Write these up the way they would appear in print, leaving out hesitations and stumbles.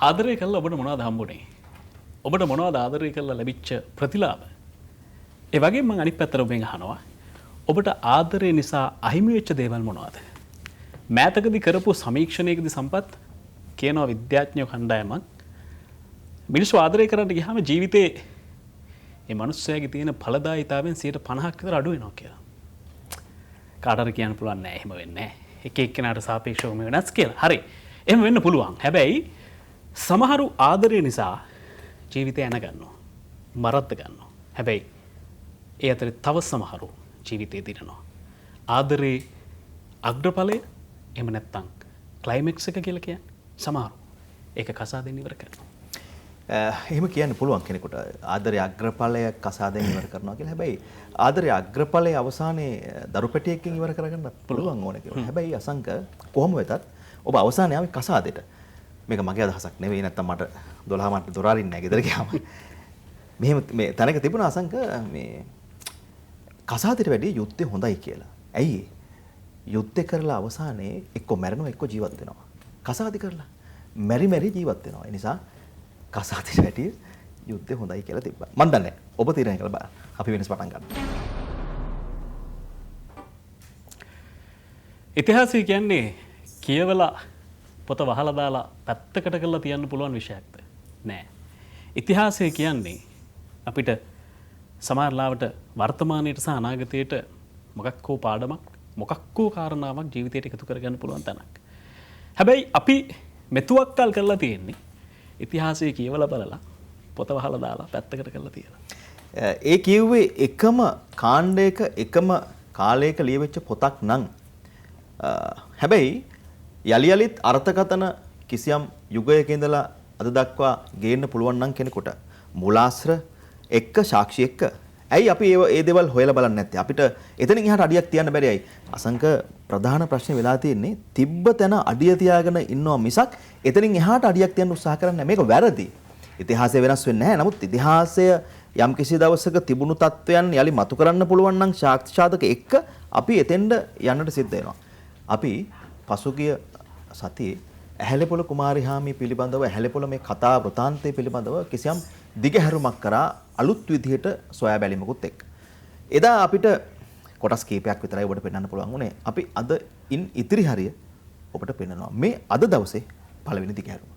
ආදරය කළා ඔබට මොනවද හම්බුනේ? ඔබට මොනවද ආදරය කළා ලැබිච්ච ප්‍රතිලාභ? ඒ වගේම මම අනිත් පැත්තට ඔබෙන් අහනවා ඔබට ආදරය නිසා අහිමි වෙච්ච දේවල් මොනවද? මෑතකදී කරපු සමීක්ෂණයකදී සම්පත් කියනවා විද්‍යාඥයෝ කණ්ඩායමක් මිනිස්සු ආදරය කරන්න ගියාම ජීවිතේ මේ මිනිස්සයාගේ තියෙන ඵලදායීතාවයෙන් 50% විතර අඩු වෙනවා කියලා. කාටද කියන්න පුළුවන් නෑ එහෙම වෙන්නේ නෑ. එක එක්කෙනාට සාපේක්ෂව මේ වෙනස් කියලා. හරි. එහෙම වෙන්න පුළුවන්. හැබැයි සමහරු ආදරය නිසා ජීවිතය ඇන ගන්නවා. මරද්ද ගන්නවා. හැබැයි ඒ අතරේ තව සමහරු ජීවිතේ දිනනවා. ආදරේ අග්‍රඵලය එහෙම නැත්නම් ක්ලයිමැක්ස් එක කියලා කියන්නේ සමහරු ඒක කසාදෙන් ඉවර කරනවා. එහෙම කියන්න පුළුවන් කෙනෙකුට ආදරය අග්‍රඵලය කසාදෙන් ඉවර කරනවා කියලා. හැබැයි ආදරය අග්‍රඵලයේ අවසානයේ දරු පැටියකින් ඉවර කරගන්න පුළුවන් ඕන කියලා. හැබැයි අසංක කොහොම වෙතත් ඔබ අවසානයේ ආවේ කසාදෙට. මේක මගේ අදහසක් නෙවෙයි. නැත්තම් මට 12 මට දොර අරින්නේ නැහැ ගෙදර ගියාම. මෙහෙම මේ තැනක තිබුණා අසංක මේ කසාදෙට වැඩිය යුද්ධය හොඳයි කියලා. ඇයි යුද්ධ කරලා අවසානයේ එක්ක මැරෙනවා එක්ක ජීවත් වෙනවා. කසාදි කරලා මැරි ජීවත් වෙනවා. ඒ නිසා කසාදෙට වැඩිය යුද්ධය හොඳයි කියලා තිබ්බා. මන් දන්නේ ඔබ තීරණය කළා බලන්න. අපි වෙනස් පටන් ගන්නවා. ඉතිහාසය කියන්නේ කියවලා පොත වහලා දාලා පැත්තකට කරලා තියන්න පුළුවන් විෂයක්ද? නෑ. ඉතිහාසය කියන්නේ අපිට සමහරවිට වර්තමානයට සහ අනාගතයට මොකක් හෝ පාඩමක් මොකක් හෝ කාරණාවක් ජීවිතයට එකතු කරගන්න පුළුවන් තැනක්. හැබැයි අපි මෙතුවක්කල් කරලා තියෙන්නේ ඉතිහාසය කියවලා බලලා පොත වහලා දාලා පැත්තකට කරලා තියලා. ඒ කිව්වේ එකම කාණ්ඩයක එකම කාලයක ලියවෙච්ච පොතක් නම් හැබැයි යලි යලිත් අර්ථකථන කිසියම් යුගයක ඉඳලා අද දක්වා ගේන්න පුළුවන් නම් කෙනෙකුට මූලාශ්‍ර එක්ක සාක්ෂි එක්ක ඇයි අපි ඒ දේවල් හොයලා බලන්නේ නැත්තේ? අපිට එතනින් එහාට අඩියක් තියන්න බැරි ඇයි? අසංක ප්‍රධාන ප්‍රශ්නේ වෙලා තියෙන්නේ තිබ්බ තැන අඩිය තියාගෙන ඉන්නවා මිසක් එතනින් එහාට අඩියක් තියන්න උත්සාහ කරන්නේ නැහැ. මේක වැරදි. ඉතිහාසය වෙනස් වෙන්නේ නැහැ. නමුත් ඉතිහාසය යම් කිසි දවසක තිබුණු තත්වයන් යලි මතු කරන්න පුළුවන් නම් සාක්ෂාතක එක්ක අපි එතෙන්ද යන්නට සිද්ධ වෙනවා. අපි පසුගිය සතියේ ඇහැලේපොළ කුමාරිහාමිය පිළිබඳව ඇහැලේපොළ මේ කතා වෘතාන්තය පිළිබඳව කිසියම් දිගහැරුමක් කරා අලුත් විදිහට සොයා බැලීමකුත් එක්ක. එදා අපිට කොටස් කීපයක් විතරයි ඔබට පෙන්වන්න පුළුවන් උනේ. අපි අද ඉතිරි හරිය ඔබට පෙන්වනවා. මේ අද දවසේ පළවෙනි දිගහැරුම.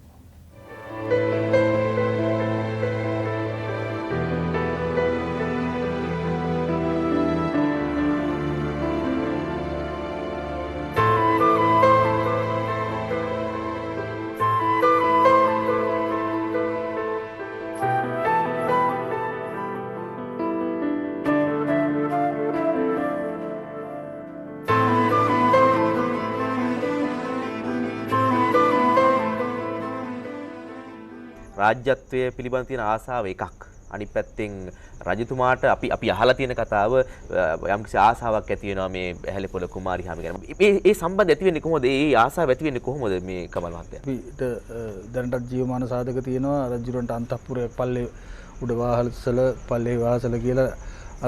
රාජ්‍යත්වය පිළිබඳ තියෙන ආසාව එකක්. අනිත් පැත්තෙන් රජතුමාට අපි අහලා තියෙන කතාව යම්කිසි ආසාවක් ඇති වෙනවා මේ ඇහැලේපොළ කුමාරිහාමිය ගැන. මේ සම්බන්ධ ඇති වෙන්නේ කොහොමද? මේ ආසාව ඇති වෙන්නේ කොහොමද මේ කමල් මහත්තයා? අපිට දැනටත් ජීවමාන සාධක තියෙනවා. රජුරන්ට අන්තఃපුරයක් පල්ලේ උඩ වාහල්සල පල්ලේ වාසල කියලා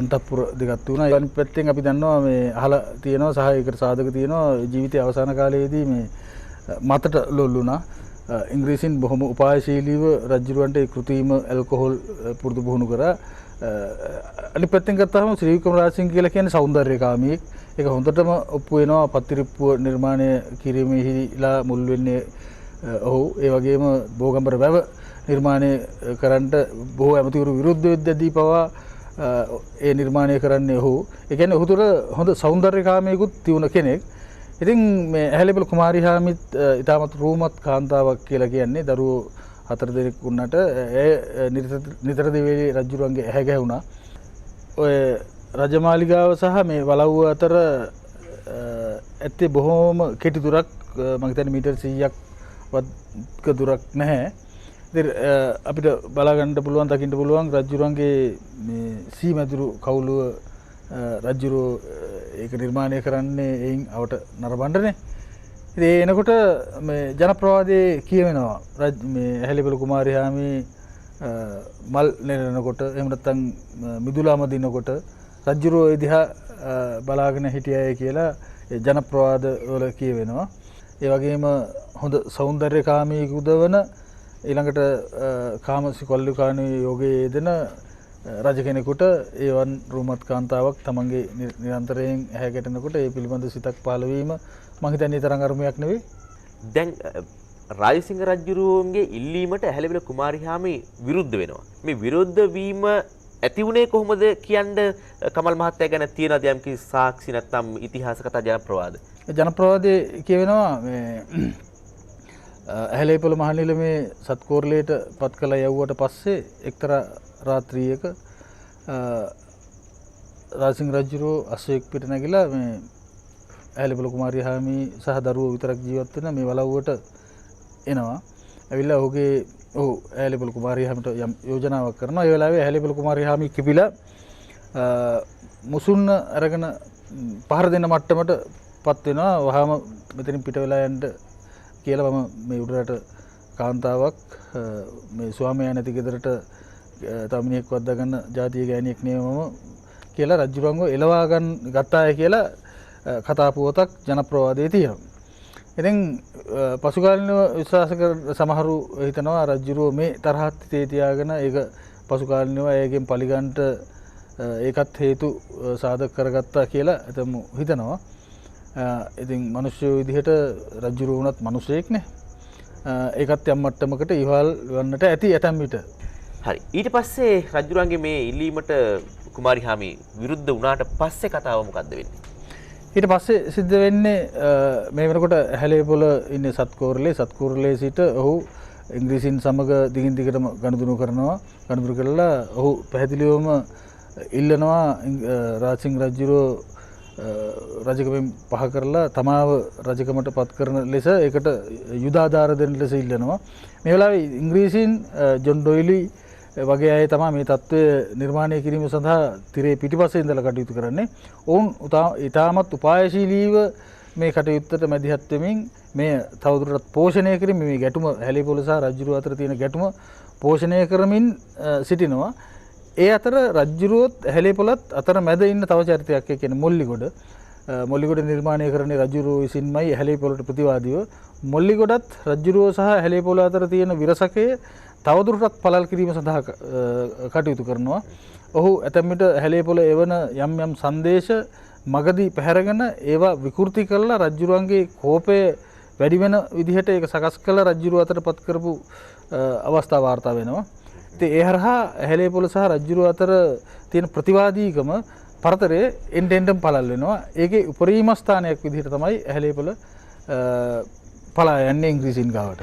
අන්තఃපුර දෙකක් තුනයි. අනිත් පැත්තෙන් අපි දන්නවා මේ අහලා තියෙනවා සහ ඒකට සාධක තියෙනවා ජීවිතයේ අවසාන කාලයේදී මේ මතට ලොල්ුණා. ඉංග්‍රීසින් බොහොම උපායශීලීව රජුරවන්ට කෘත්‍රිම ඇල්කොහොල් පුරුදු පුහුණු කරා. අනිත් පැත්තෙන් ගත්තාම ශ්‍රී වික්‍රම රාජසිංහ කියලා කියන්නේ සෞන්දර්යකාමියෙක්. ඒක හොඳටම ඔප්පු වෙනවා පත්තිරිප්පුව නිර්මාණය කිරීමේහිලා මුල් වෙන්නේ ඔහු. ඒ වගේම බෝගම්බර වැව නිර්මාණය කරන්නට බොහෝ ඇමතිවරු විරුද්ධ වෙද්දී පවා ඒ නිර්මාණය කරන්නේ ඔහු. ඒ කියන්නේ ඔහු තුළ හොඳ සෞන්දර්යකාමියෙකුත් තියුණ කෙනෙක්. ඉතින් මේ ඇහැලේපොළ කුමාරිහාමිත් ඊටමත් රූමත් කාන්තාවක් කියලා කියන්නේ දරුවෝ 4 දෙනෙක් වුණාට නිතර දෙවිලි රජුරන්ගේ ඇහැ ගැහුණා. ඔය රජමාලිගාව සහ මේ වලව්ව අතර ඇත්තේ බොහොම කෙටි දුරක් මම හිතන්නේ මීටර් 100ක් වත් දුරක් නැහැ. ඉතින් අපිට බලා ගන්න පුළුවන් දකින්න පුළුවන් රජුරන්ගේ මේ සීමැදුරු කවුළුව රජුරෝ ඒක නිර්මාණය කරන්නේ එයින් අවට නරඹන්නනේ. ඉතින් එනකොට මේ ජනප්‍රවාදයේ කියවෙනවා මේ ඇහැලේපොළ කුමාරිහාමි මල් නෙරනකොට එහෙම නැත්නම් මිදුලාම දිනකොට රජුරෝ ඒ දිහා බලාගෙන හිටියයි කියලා ජනප්‍රවාද වල කියවෙනවා. ඒ වගේම හොඳ సౌందర్యකාමී උදවන ඊළඟට කාම සිකොල්ලුකාණී යෝගයේ යෙදෙන රජ කෙනෙකුට ඒවන් රූමත් කාන්තාවක් තමන්ගේ නිරන්තරයෙන් ඇහැගැටෙනකොට ඒ පිළිබඳ සිතක් පහළ වීම මම හිතන්නේ තරම් අරුමයක් නෙවෙයි. දැන් රාජසිංහ රජුරුවන්ගේ ඉල්ලීමට ඇහැලේපොළ කුමාරිහාමි විරුද්ධ වෙනවා. මේ විරුද්ධ වීම ඇති වුණේ කොහොමද කියන්න කමල් මහත්තයා ගැන තියෙනවද යම්කිසි සාක්ෂි නැත්නම් ඉතිහාස කතා ජනප්‍රවාද? ජනප්‍රවාදයේ කියවෙනවා මේ ඇහැලේපොළ මහනිලමේ සත්කෝරළයට පත් කළ යවුවට පස්සේ එක්තරා රාත්‍රියක රාජසිංහ රජුරෝ අශ්වයෙක් පිට නැගිලා මේ ඇහැලේපොළ කුමාරිහාමි සහ දරුවෝ විතරක් ජීවත් වෙන මේ වලව්වට එනවා. ඇවිල්ලා ඔහුගේ ඇහැලේපොළ කුමාරිහාමිට යම් යෝජනාවක් කරනවා. ඒ වෙලාවේ ඇහැලේපොළ කුමාරිහාමි කිපිලා මුසුන්න අරගෙන පහර දෙන මට්ටමට පත් වෙනවා. වහාම මෙතනින් පිට වෙලා යන්න කියලා මම මේ උඩරට කාන්තාවක් මේ ස්වාමියා නැති ගෙදරට තමිනෙක් වද්දාගන්න ජාතිය ගෑණියෙක් නෙමෙයි මම කියලා රජුරංගව එලවා ගත්තාය කියලා කතා පුවතක් ජනප්‍රවාදයේ තියෙනවා. ඉතින් පසුකාලීනව විශ්වාස කර සමහරු හිතනවා රජුරෝ මේ තරහත් හිතේ තියාගෙන ඒක පසුකාලීනව ඒකෙන් පරිගන්ට ඒකත් හේතු සාධක කරගත්තා කියලා එතමු හිතනවා. ඉතින් මිනිස්සු විදිහට රජුරෝ වුණත් මිනිසෙක්නේ. ඒකත් යම් මට්ටමකට ඉවහල් වන්නට ඇති ඇතැම් විට. හරි. ඊට පස්සේ රජුරන්ගේ මේ ඉල්ලීමට කුමාරිහාමි විරුද්ධ වුණාට පස්සේ කතාව මොකද්ද වෙන්නේ? ඊට පස්සේ සිද්ධ වෙන්නේ මේ වෙනකොට ඇහැලේපොළ ඉන්නේ සත්කෝරළේ සිට ඔහු ඉංග්‍රීසින් සමග දිගින් දිගටම ගනුදෙනු කරනවා. ගනුදෙනු කරලා ඔහු පැහැදිලිවම ඉල්ලනවා රාජසිංහ රජුරෝ රජකමෙන් පහ කරලා තමාව රජකමට පත් කරන ලෙස ඒකට යුදාධාර දෙන ලෙස ඉල්ලනවා. මේ වෙලාවේ ඉංග්‍රීසින් ජොන් ඩොයිලි වගේ අය තමයි මේ තත්ත්වය නිර්මාණය කිරීම සඳහා තිරේ පිටිපස්සේ ඉඳලා කටයුතු කරන්නේ. ඔවුන් ඉතාමත් උපායශීලීව මේ කටයුත්තට මැදිහත් වෙමින් මේ තවදුරටත් පෝෂණය කරමින් මේ ගැටුම ඇහැලේපොළ සහ රජුරුව අතර තියෙන ගැටුම පෝෂණය කරමින් සිටිනවා. ඒ අතර රජුරුවොත් ඇහැලේපොළත් අතර මැද ඉන්න තව චරිතයක් ඒ කියන්නේ මොල්ලිගොඩ නිර්මාණය කරන්නේ රජුරුව විසින්මයි ඇහැලේපොළට ප්‍රතිවාදීව. මොල්ලිගොඩත් රජුරුව සහ ඇහැලේපොළ අතර තියෙන විරසකය තවදුරටත් පළල් කිරීම සඳහා කටයුතු කරනවා. ඔහු ඇතැම් විට ඇහැලේපොළ එවන යම් සංදේශ මගදී පැහැරගෙන ඒවා විකෘති කරලා රජුරුවන්ගේ කෝපය වැඩි වෙන විදිහට ඒක සකස් කළ රජුරුව අතර පත් කරපු අවස්ථා වාර්තා වෙනවා. ඉතින් ඒ හරහා ඇහැලේපොළ සහ රජුරුව අතර තියෙන ප්‍රතිවාදීකම පරතරය එන්ටෙන්ටම් පළල් වෙනවා. ඒකේ උපරිම ස්ථානයක් විදිහට තමයි ඇහැලේපොළ පලා යන්නේ ඉංග්‍රීසින් ගාවට.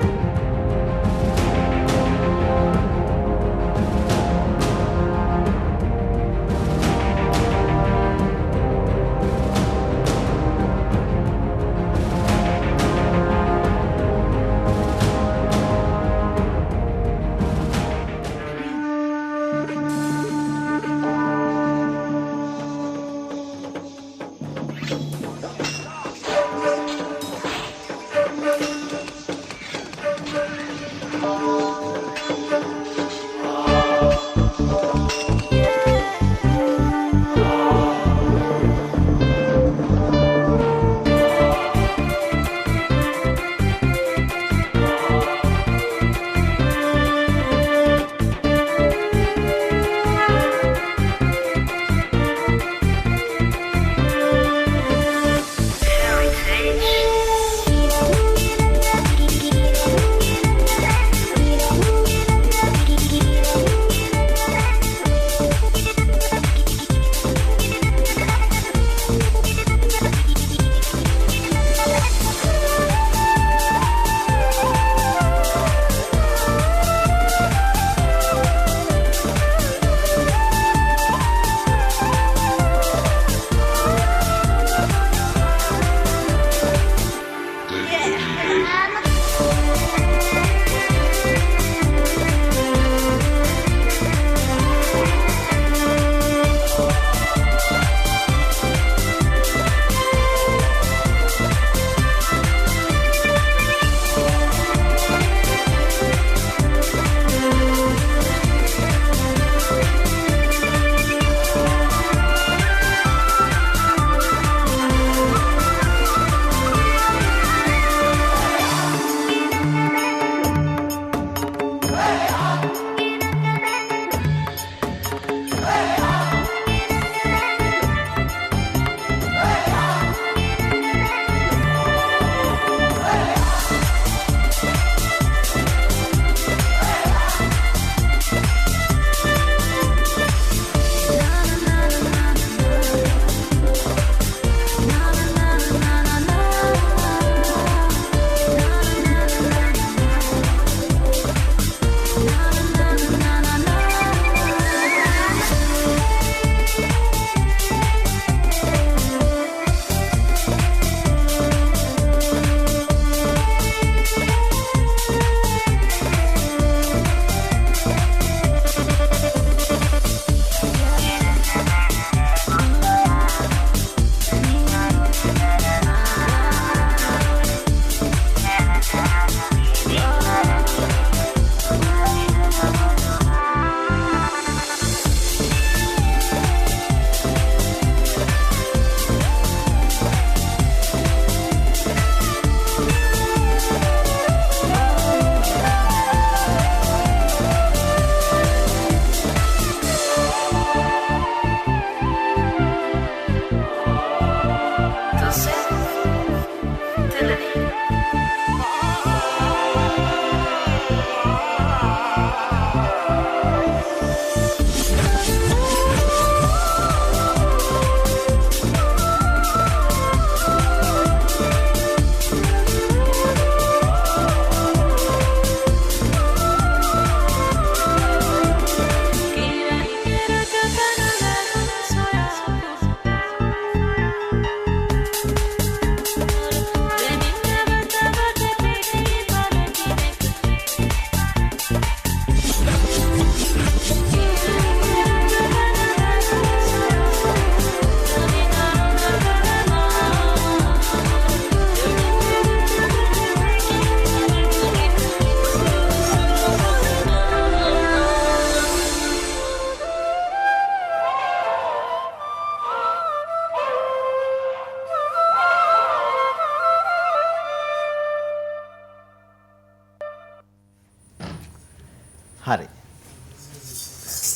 හරි.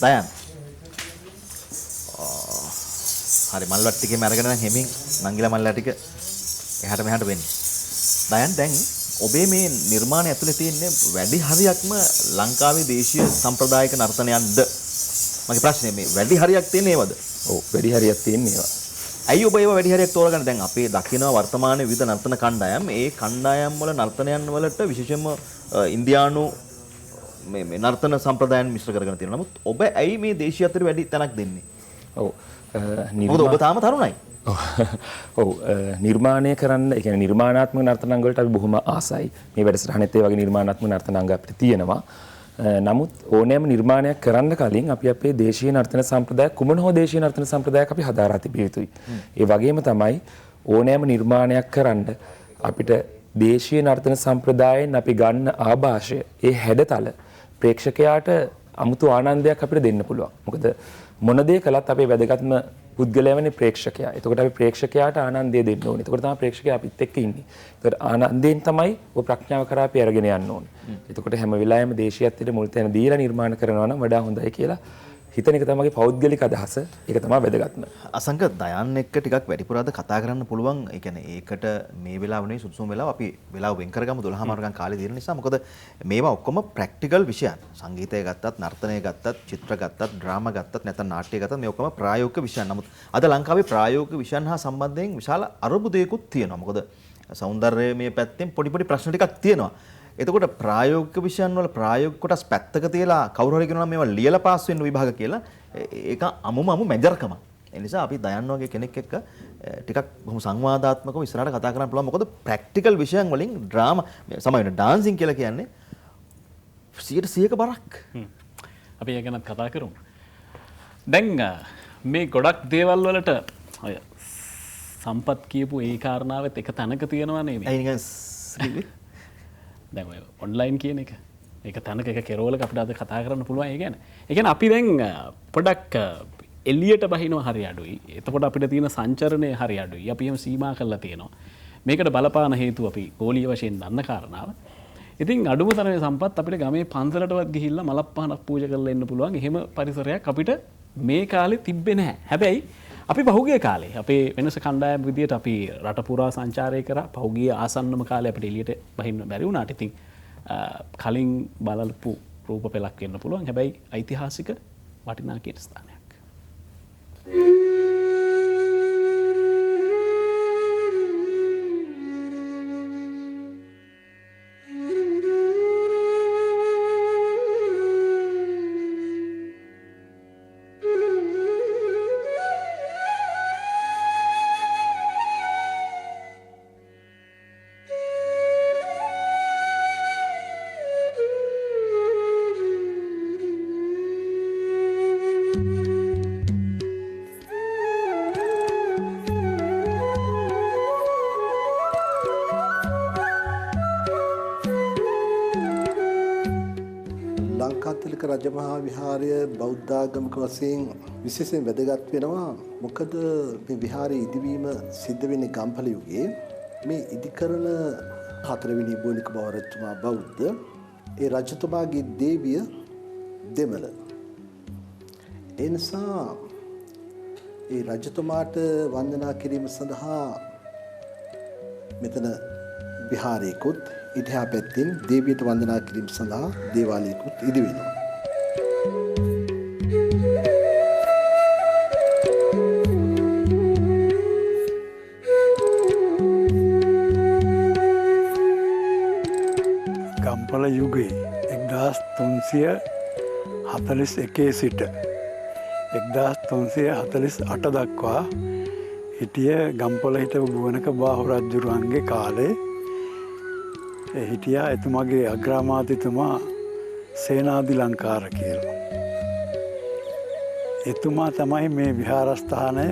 දයන්. හරි මල්වත් ටිකේම අරගෙන නම් හෙමින් නංගිලා මල්ලා ටික එහාට මෙහාට වෙන්නේ. දයන් දැන් ඔබේ මේ නිර්මාණය ඇතුලේ තියෙන්නේ වැඩි හරියක්ම ලංකාවේ දේශීය සම්ප්‍රදායික නර්තනයන්ද? මගේ ප්‍රශ්නේ මේ වැඩි හරියක් තියෙන්නේ ඒවද? ඔව් වැඩි හරියක් තියෙන්නේ ඒවා. ඇයි ඔබ ඒවා වැඩි හරියක් තෝරගන්න? දැන් අපේ දකිනවා වර්තමානයේ විවිධ නර්තන කණ්ඩායම් ඒ කණ්ඩායම් වල නර්තනයන් වලට විශේෂයෙන්ම ඉන්දියානු මේ නර්තන සම්ප්‍රදායන් මිශ්‍ර කරගෙන තියෙනවා. නමුත් ඔබ ඇයි මේ දේශීය අතර වැඩි තැනක් දෙන්නේ? ඔව් මොකද ඔබ තාම තරුණයි. ඔව් නිර්මාණය කරන්න ඒ කියන්නේ නිර්මාණාත්මක නර්තනාංග වලට අපි බොහොම ආසයි. මේ වැඩසටහනෙත් ඒ වගේ නිර්මාණාත්මක නර්තනාංග අපිට තියෙනවා. නමුත් ඕනෑම නිර්මාණයක් කරන්න කලින් අපි අපේ දේශීය නර්තන සම්ප්‍රදාය කුමන හෝ දේශීය නර්තන සම්ප්‍රදායක් අපි හදාරා තිබිය යුතුයි. ඒ වගේම තමයි ඕනෑම නිර්මාණයක් කරන්න අපිට දේශීය නර්තන සම්ප්‍රදායෙන් අපි ගන්න ආభాෂය ඒ හැඩතල ප්‍රේක්ෂකයාට අමුතු ආනන්දයක් අපිට දෙන්න පුළුවන්. මොකද මොන දේ කළත් අපේ වැදගත්ම පුද්ගලයා වෙන්නේ ප්‍රේක්ෂකයා. එතකොට අපි ප්‍රේක්ෂකයාට ආනන්දය දෙන්න ඕනේ. එතකොට තමයි ප්‍රේක්ෂකයා අපිත් එක්ක ඉන්නේ. එතකොට ආනන්දයෙන් තමයි ඔය ප්‍රඥාව කරා අපි අරගෙන යන්න ඕනේ. එතකොට හැම වෙලාවෙම දේශීයත්වයට මුල් තැන දීලා නිර්මාණ කරනවා නම් වඩා හොඳයි කියලා හිතන එක තමයි පෞද්ගලික අදහස. ඒක තමයි වැදගත්ම. අසංක දයන් එක්ක ටිකක් වැඩිපුර අද කතා කරන්න පුළුවන්. ඒ කියන්නේ ඒකට මේ වෙලාව නෙවෙයි සුදුසුම වෙලාව අපි වෙලාව වෙන් කරගමු 12 මාර්ගම් කාලේ දින නිසා. මොකද මේවා ඔක්කොම ප්‍රැක්ටිකල් විෂයන්. සංගීතය ගත්තත්, නර්තනය ගත්තත්, චිත්‍ර ගත්තත්, ඩ්‍රාමා ගත්තත්, නැත්නම් නාට්‍ය ගත්තත් මේ ඔක්කොම ප්‍රායෝගික විෂයන්. නමුත් අද ලංකාවේ ප්‍රායෝගික විෂයන් හා සම්බන්ධයෙන් විශාල අරුබුදයකුත් තියෙනවා. මොකද සෞන්දර්යමය පැත්තෙන් පොඩි ප්‍රශ්න ටිකක් තියෙනවා. එතකොට ප්‍රායෝගික විෂයන් වල ප්‍රායෝගික කොටස් පැත්තක තියලා කවුරු හරි කියනවා මේවා ලියලා පාස් වෙන්න විභාග කියලා ඒක අමුම මැජර්කම. ඒ නිසා අපි දයන් වගේ කෙනෙක් එක්ක ටිකක් බොහොම සංවාදාත්මකව ඉස්සරහට කතා කරන්න පුළුවන්. මොකද ප්‍රැක්ටිකල් විෂයන් වලින් ඩ්‍රාමා සමහරවිට ඩාන්සින් කියලා කියන්නේ 100% බරක්. අපි ඒ ගැනත් කතා කරමු. දැන් මේ ගොඩක් දේවල් වලට ඔය සම්පත් කියපු ඒ කාරණාවෙත් එක තැනක තියෙනවා නේ මේ. ඇයි නිකන් දැන් ඔය ඔන්ලයින් කියන එක. ඒක තැනක එක කෙරවලක අපිට අද කතා කරන්න පුළුවන් ඒ ගැන. ඒ කියන්නේ අපි දැන් පොඩක් එළියට බහිනවා හරි අඩුයි. එතකොට අපිට තියෙන සංචරණය හරි අඩුයි. අපි එහෙම සීමා කරලා තියෙනවා. මේකට බලපාන හේතුව අපි ගෝලීය වශයෙන් දන්න කාරණාව. ඉතින් අඩුම තරමේ සම්පත් අපිට ගමේ පන්සලටවත් ගිහිල්ලා මලක් පහනක් පූජා කරලා එන්න පුළුවන්. එහෙම පරිසරයක් අපිට මේ කාලේ තිබ්බේ නැහැ. හැබැයි අපි පහුගිය කාලේ අපේ වෙනස කණ්ඩායම් විදියට අපි රට පුරා සංචාරය කරා. පහුගිය ආසන්නම කාලේ අපිට එළියට බහින්න බැරි වුණාට ඉතින් කලින් බලපු රූප පෙළක් වෙන්න පුළුවන්. හැබැයි ඓතිහාසික වටිනා කියන ස්ථානයක්. ලංකාතිලක රජමහා විහාරය බෞද්ධාගමික වශයෙන් විශේෂයෙන් වැදගත් වෙනවා. මොකද මේ විහාරයේ ඉදිවීම සිද්ධ වෙන්නේ ගම්පල යුගයේ. මේ ඉදිකරන 4 වෙනි බෝනික බව රජතුමා බෞද්ධ. ඒ රජතුමාගේ දේවිය දෙමළ. ඒ නිසා ඒ රජතුමාට වන්දනා කිරීම සඳහා මෙතන විහාරයකුත් ඉතිහා පැත්තෙන් දේවියට වන්දනා කිරීම සඳහා දේවාලයකුත් ඉදි වෙනවා. ගම්පල යුගයේ 1341 සිට 1348 දක්වා හිටිය ගම්පල හිටපු බුවනක බාහු රජුරුවන්ගේ කාලේ හිටියා එතුමාගේ අග්‍රාමාත්‍යතුමා සේනාධිලංකාර කියලා. එතුමා තමයි මේ විහාරස්ථානය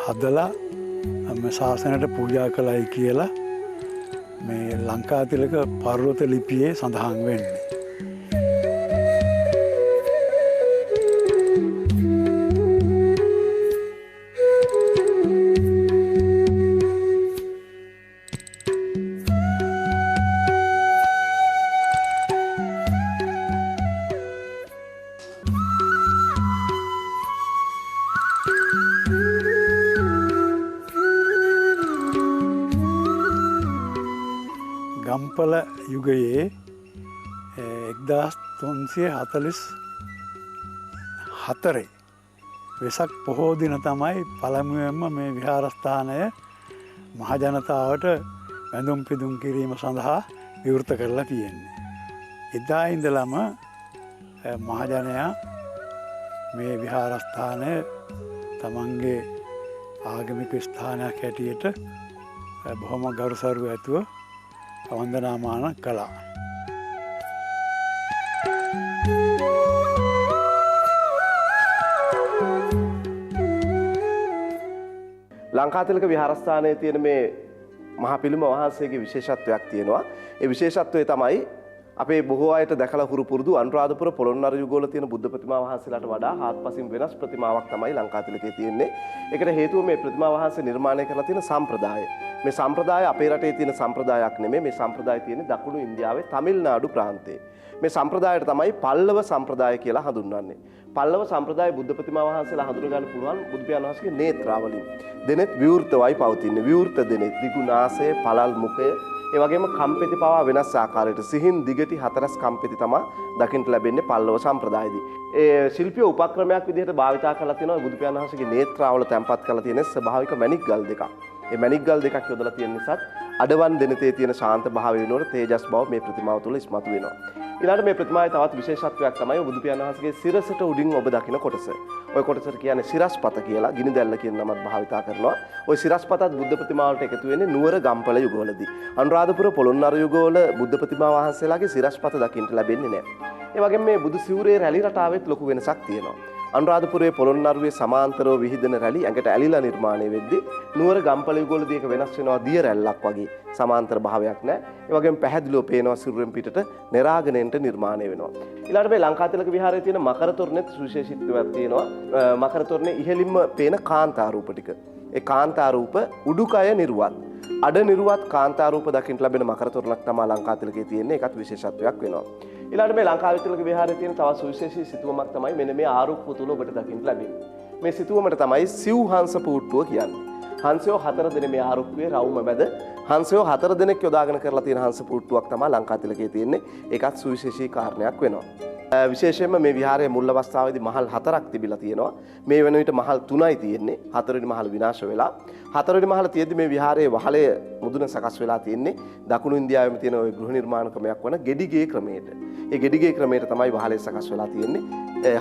හදලා ශාසනයට පූජා කළයි කියලා මේ ලංකාතිලක පර්වත ලිපියේ සඳහන් වෙන්නේ. ගම්පල යුගයේ 1344 වෙසක් පොහෝ දින තමයි පළමුවෙන්ම මේ විහාරස්ථානය මහජනතාවට වැඳුම් පිදුම් කිරීම සඳහා විවෘත කරලා තියෙන්නේ. එදා ඉඳලම මහජනයා මේ විහාරස්ථානය තමන්ගේ ආගමික ස්ථානයක් හැටියට බොහොම ගරුසරු ඇතුව වන්දනාමාන කළා. ලංකාතිලක විහාරස්ථානයේ තියෙන මේ මහා පිළිම වහන්සේගේ විශේෂත්වයක් තියෙනවා. ඒ විශේෂත්වය තමයි අපේ බොහෝ අයට දැකලා හුරු පුරුදු අනුරාධපුර පොළොන්නරු යුගවල තියෙන බුද්ධ ප්‍රතිමා වහන්සේලාට වඩා හාත්පසින් වෙනස් ප්‍රතිමාවක් තමයි ලංකාතිලකේ තියෙන්නේ. ඒකට හේතුව මේ ප්‍රතිමා වහන්සේ නිර්මාණය කරලා තියෙන සම්ප්‍රදාය. මේ සම්ප්‍රදාය අපේ රටේ තියෙන සම්ප්‍රදායක් නෙමෙයි. මේ සම්ප්‍රදාය තියෙන්නේ දකුණු ඉන්දියාවේ තමිල්නාඩු ප්‍රාන්තයේ. මේ සම්ප්‍රදායට තමයි පල්ලව සම්ප්‍රදාය කියලා හඳුන්වන්නේ. පල්ලව සම්ප්‍රදාය බුද්ධ ප්‍රතිමා වහන්සේලා හඳුන ගන්න පුළුවන් බුදු පියාණන් වහන්සේගේ නේත්‍රාවලින්. දෙනෙත් විවෘතවයි පවතින්නේ. විවෘත දෙනෙත් දිගුනාසය, පළල් මුඛය, ඒ වගේම කම්පෙති පවා වෙනස් ආකාරයට සිහින් දිගටි හතරස් කම්පෙති තමයි දකින්න ලැබෙන්නේ පල්ලව සම්ප්‍රදායේදී. ඒ ශිල්පීය උපක්‍රමයක් විදිහට භාවිතා කරලා තියෙනවා බුදු පියාණන් වහන්සේගේ නේත්‍රාවල තැන්පත් කරලා තියෙන ස්වභාවික මණික් ගල් දෙකක්. මේ මණික් ගල් දෙකක් යොදලා තියෙන නිසාත් අඩවන් දෙනතේ තියෙන ශාන්ත භාවය වෙනකොට තේජස් බව මේ ප්‍රතිමාව තුළ ඉස්මතු වෙනවා. ඊළඟට මේ ප්‍රතිමාවේ තවත් විශේෂත්වයක් තමයි බුදු පියාණන් වහන්සේගේ සිරසට උඩින් ඔබ දකින කොටස. ওই කොටසට කියන්නේ සිරස්පත කියලා, ගිනි දැල්ල කියන නමත් භාවිතා කරනවා. ওই සිරස්පතත් බුද්ධ ප්‍රතිමාවලට එකතු වෙන්නේ නුවර ගම්පල යුගවලදී. අනුරාධපුර පොළොන්නරු යුගවල බුද්ධ ප්‍රතිමා වහන්සේලාගේ සිරස්පත දකින්න ලැබෙන්නේ නැහැ. ඒ වගේම මේ බුදු සිවුරේ රැලි රටාවෙත් ලොකු වෙනසක් තියෙනවා. අනුරාධපුරයේ පොළොන්නරුවේ සමාන්තරව විහිදෙන රැලි ඇඟට ඇලිලා නිර්මාණය වෙද්දී නුවර ගම්පල යුගවලදී ඒක වෙනස් වෙනවා දිය රැල්ලක් වගේ. සමාන්තර භාවයක් නැහැ. ඒ වගේම පැහැදිලිව පේනවා සිරුරෙන් පිටට නිරාගණයෙන්ට නිර්මාණය වෙනවා. ඊළඟට මේ ලංකාතිලක විහාරයේ තියෙන මකර තොරණෙත් සුවිශේෂීත්වයක් තියෙනවා. මකර තොරණේ ඉහළින්ම පේන කාන්තා රූප ටික. ඒ කාන්තා රූප උඩුකය නිර්වත්, අඩ නිර්වත් කාන්තා රූප දකින්න ලැබෙන මකර තොරණක් තමයි ලංකාතිලකේ තියෙන්නේ. ඒකත් විශේෂත්වයක් වෙනවා. ඊළඟට මේ ලංකාතිලක විහාරයේ තියෙන තවත් සුවිශේෂී සිතුවමක් තමයි මෙන්න මේ ආරුක්කු තුල ඔබට දකින්න ලැබෙන්නේ. මේ සිතුවමට තමයි සිව්හංස පුට්ටුව කියන්නේ. හංසයෝ 4 දෙනෙක් මේ ආරුක්කුවේ රවුම මැද හංසයෝ 4 දෙනෙක් යොදාගෙන කරලා තියෙන හංස පුට්ටුවක් තමයි ලංකාතිලකේ තියෙන්නේ. ඒකත් සුවිශේෂී කාරණයක් වෙනවා. විශේෂයෙන්ම මේ විහාරයේ මුල් අවස්ථාවේදී මහල් 4ක් තිබිලා තියෙනවා. මේ වෙන විට මහල් 3යි තියෙන්නේ. 4 වෙනි මහල විනාශ වෙලා. 4 වෙනි මහල තියෙද්දී මේ විහාරයේ වහලය මුදුන සකස් වෙලා තියෙන්නේ දකුණු ඉන්දියාවේම තියෙන ওই ගෘහ නිර්මාණ ක්‍රමයක් වන ගෙඩිගේ ක්‍රමයට. ඒ ගෙඩිගේ ක්‍රමයට තමයි වහලය සකස් වෙලා තියෙන්නේ.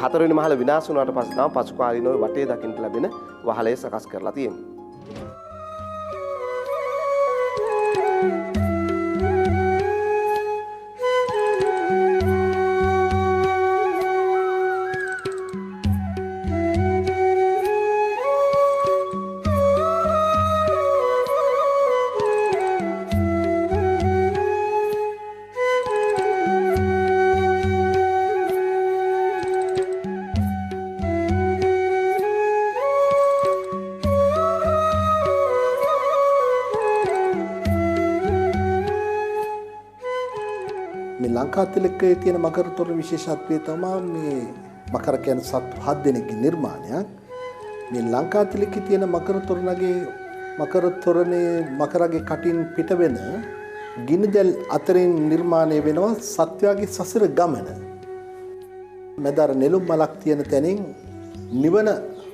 4 වෙනි මහල විනාශ වුණාට පස්සේ තමයි පසු කාලීනව වටේ දකින්න ලැබෙන වහලය සකස් කරලා තියෙන්නේ. ලංකාතිලකයේ තියෙන මකර තොරණ විශේෂත්වය තමයි මේ මකර කියන්නේ සත්තු 7 දෙනෙක්ගේ නිර්මාණයක්. මේ ලංකාතිලකයේ තියෙන මකර තොරණේ මකරගේ කටින් පිට වෙන ගිනිදැල් අතරින් නිර්මාණය වෙනවා සත්වයාගේ සසර ගමන. මෙදර නෙළුම් මලක් තියෙන තැනින් නිවන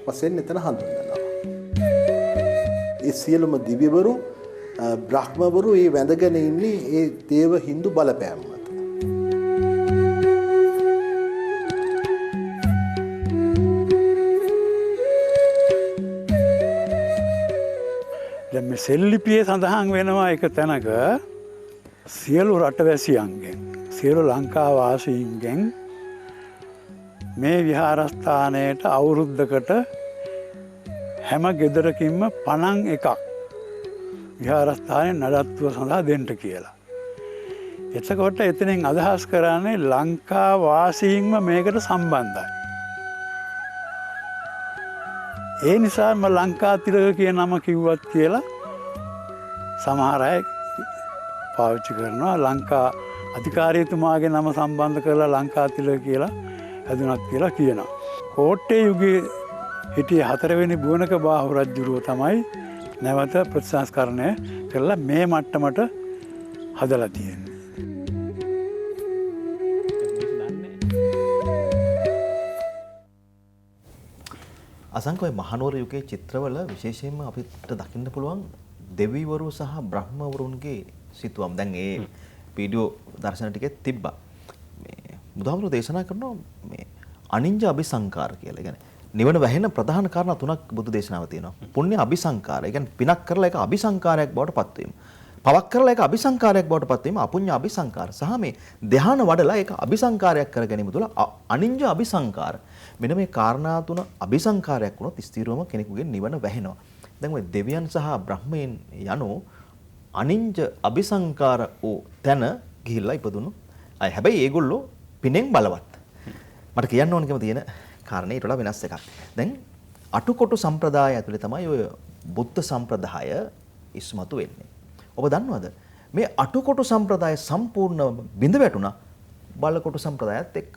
වශයෙන් එතන හඳුන්වනවා. ඒ සියලුම දිව්‍යවරු බ්‍රහ්මවරු මේ වැඳගෙන ඉන්නේ ඒ දේව හින්දු බලපෑම මත. දැන් මේ සෙල්ලිපියේ සඳහන් වෙනවා එක තැනක සියලු රටවැසියන්ගෙන් සියලු ලංකා වාසීන්ගෙන් මේ විහාරස්ථානයට අවුරුද්දකට හැම ගෙදරකින්ම පණන් එකක් විහාරස්ථානයේ නඩත්තුව සඳහා දෙන්න කියලා. එතකොට එතනින් අදහස් කරන්නේ ලංකා වාසීන්ම මේකට සම්බන්ධයි. ඒ නිසාම ලංකාතිලක කියන නම කිව්වත් කියලා සමහර අය පාවිච්චි කරනවා. ලංකා අධිකාරියතුමාගේ නම සම්බන්ධ කරලා ලංකාතිලක කියලා හැදුනක් කියලා කියනවා. කෝට්ටේ යුගයේ හිටිය 4 වෙනි බුවනක බාහු රජුරුව තමයි නැවත ප්‍රතිසංස්කරණය කරලා මේ මට්ටමට හදලා තියෙන්නේ. අසංක ඔය මහනුවර යුගයේ චිත්‍රවල විශේෂයෙන්ම අපිට දකින්න පුළුවන් දෙවිවරු සහ බ්‍රහ්මවරුන්ගේ සිතුවම්. දැන් ඒ වීඩියෝ දර්ශන ටිකේ තිබ්බා. මේ බුදුහාමුදුරුවෝ දේශනා කරනවා මේ අනිඤ්ඤ අபிසංකාර කියලා. කියන්නේ නිවන වැහෙන ප්‍රධාන කාරණා තුනක් බුදු දේශනාව තියෙනවා. පුණ්‍ය අபிසංකාර. ඒ කියන්නේ පිනක් කරලා ඒක අபிසංකාරයක් බවට පත් වීම. පවක් කරලා ඒක අபிසංකාරයක් බවට පත් වීම අපුඤ්ඤ අபிසංකාර. සහ මේ ධ්‍යාන වඩලා ඒක අபிසංකාරයක් කර ගැනීම තුළ අනිඤ්ඤ අபிසංකාර. මෙන්න මේ කාරණා තුන අபிසංකාරයක් වුණොත් ස්ථිරවම කෙනෙකුගේ නිවන වැහෙනවා. දැන් ওই දෙවියන් සහ බ්‍රහ්මයන් යනෝ අනිඤ්ඤ අபிසංකාර වූ තැන ගිහිල්ලා ඉපදුණු අය. හැබැයි ඒගොල්ලෝ පිනෙන් බලවත්. මට කියන්න ඕනකම තියෙන කාරණේ ඊට වඩා වෙනස් එකක්. දැන් අටුකොටු සම්ප්‍රදාය ඇතුලේ තමයි ඔය බුද්ධ සම්ප්‍රදාය ඉස්මතු වෙන්නේ. ඔබ දන්නවද මේ අටුකොටු සම්ප්‍රදාය සම්පූර්ණ බිඳ වැටුණා බලකොටු සම්ප්‍රදායත් එක්ක.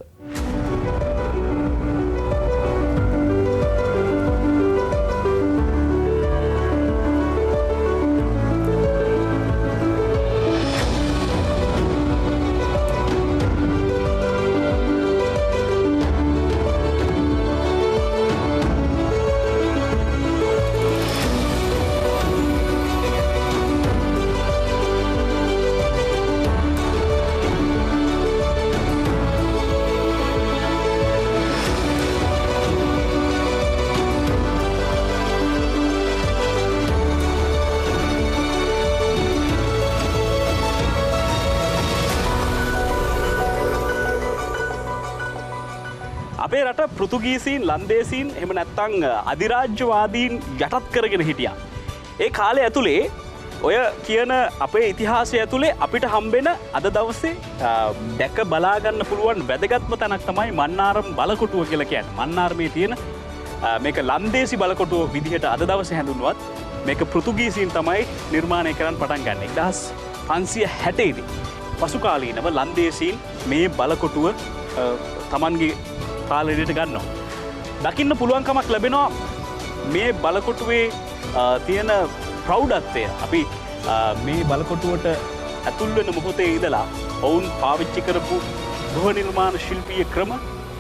අපේ රට පෘතුගීසීන් ලන්දේසීන් එහෙම නැත්තං අධිරාජ්‍යවාදීන් යටත් කරගෙන හිටියා. ඒ කාලය ඇතුළේ ඔය කියන අපේ ඉතිහාසය ඇතුළේ අපිට හම්බෙන අද දවසේ දැක බලාගන්න පුළුවන් වැදගත්ම තැනක් තමයි මන්නාරම් බලකොටුව කියලා කියන්නේ. මන්නාරමේ තියෙන මේක ලන්දේසි බලකොටුව විදිහට අද දවසේ හැඳුන්වුවත් මේක පෘතුගීසීන් තමයි නිර්මාණය කරන්න පටන් ගන්න. 1560 දී පසු කාලීනව ලන්දේසීන් මේ බලකොටුව තමන්ගේ කාලෙට ගන්නවා. දකින්න පුළුවන්කමක් ලැබෙනවා මේ බලකොටුවේ තියෙන ප්‍රෞඩත්වය. අපි මේ බලකොටුවට ඇතුල් වෙන මොහොතේ ඉඳලා ඔවුන් පාවිච්චි කරපු ගෘහ නිර්මාණ ශිල්පීය ක්‍රම,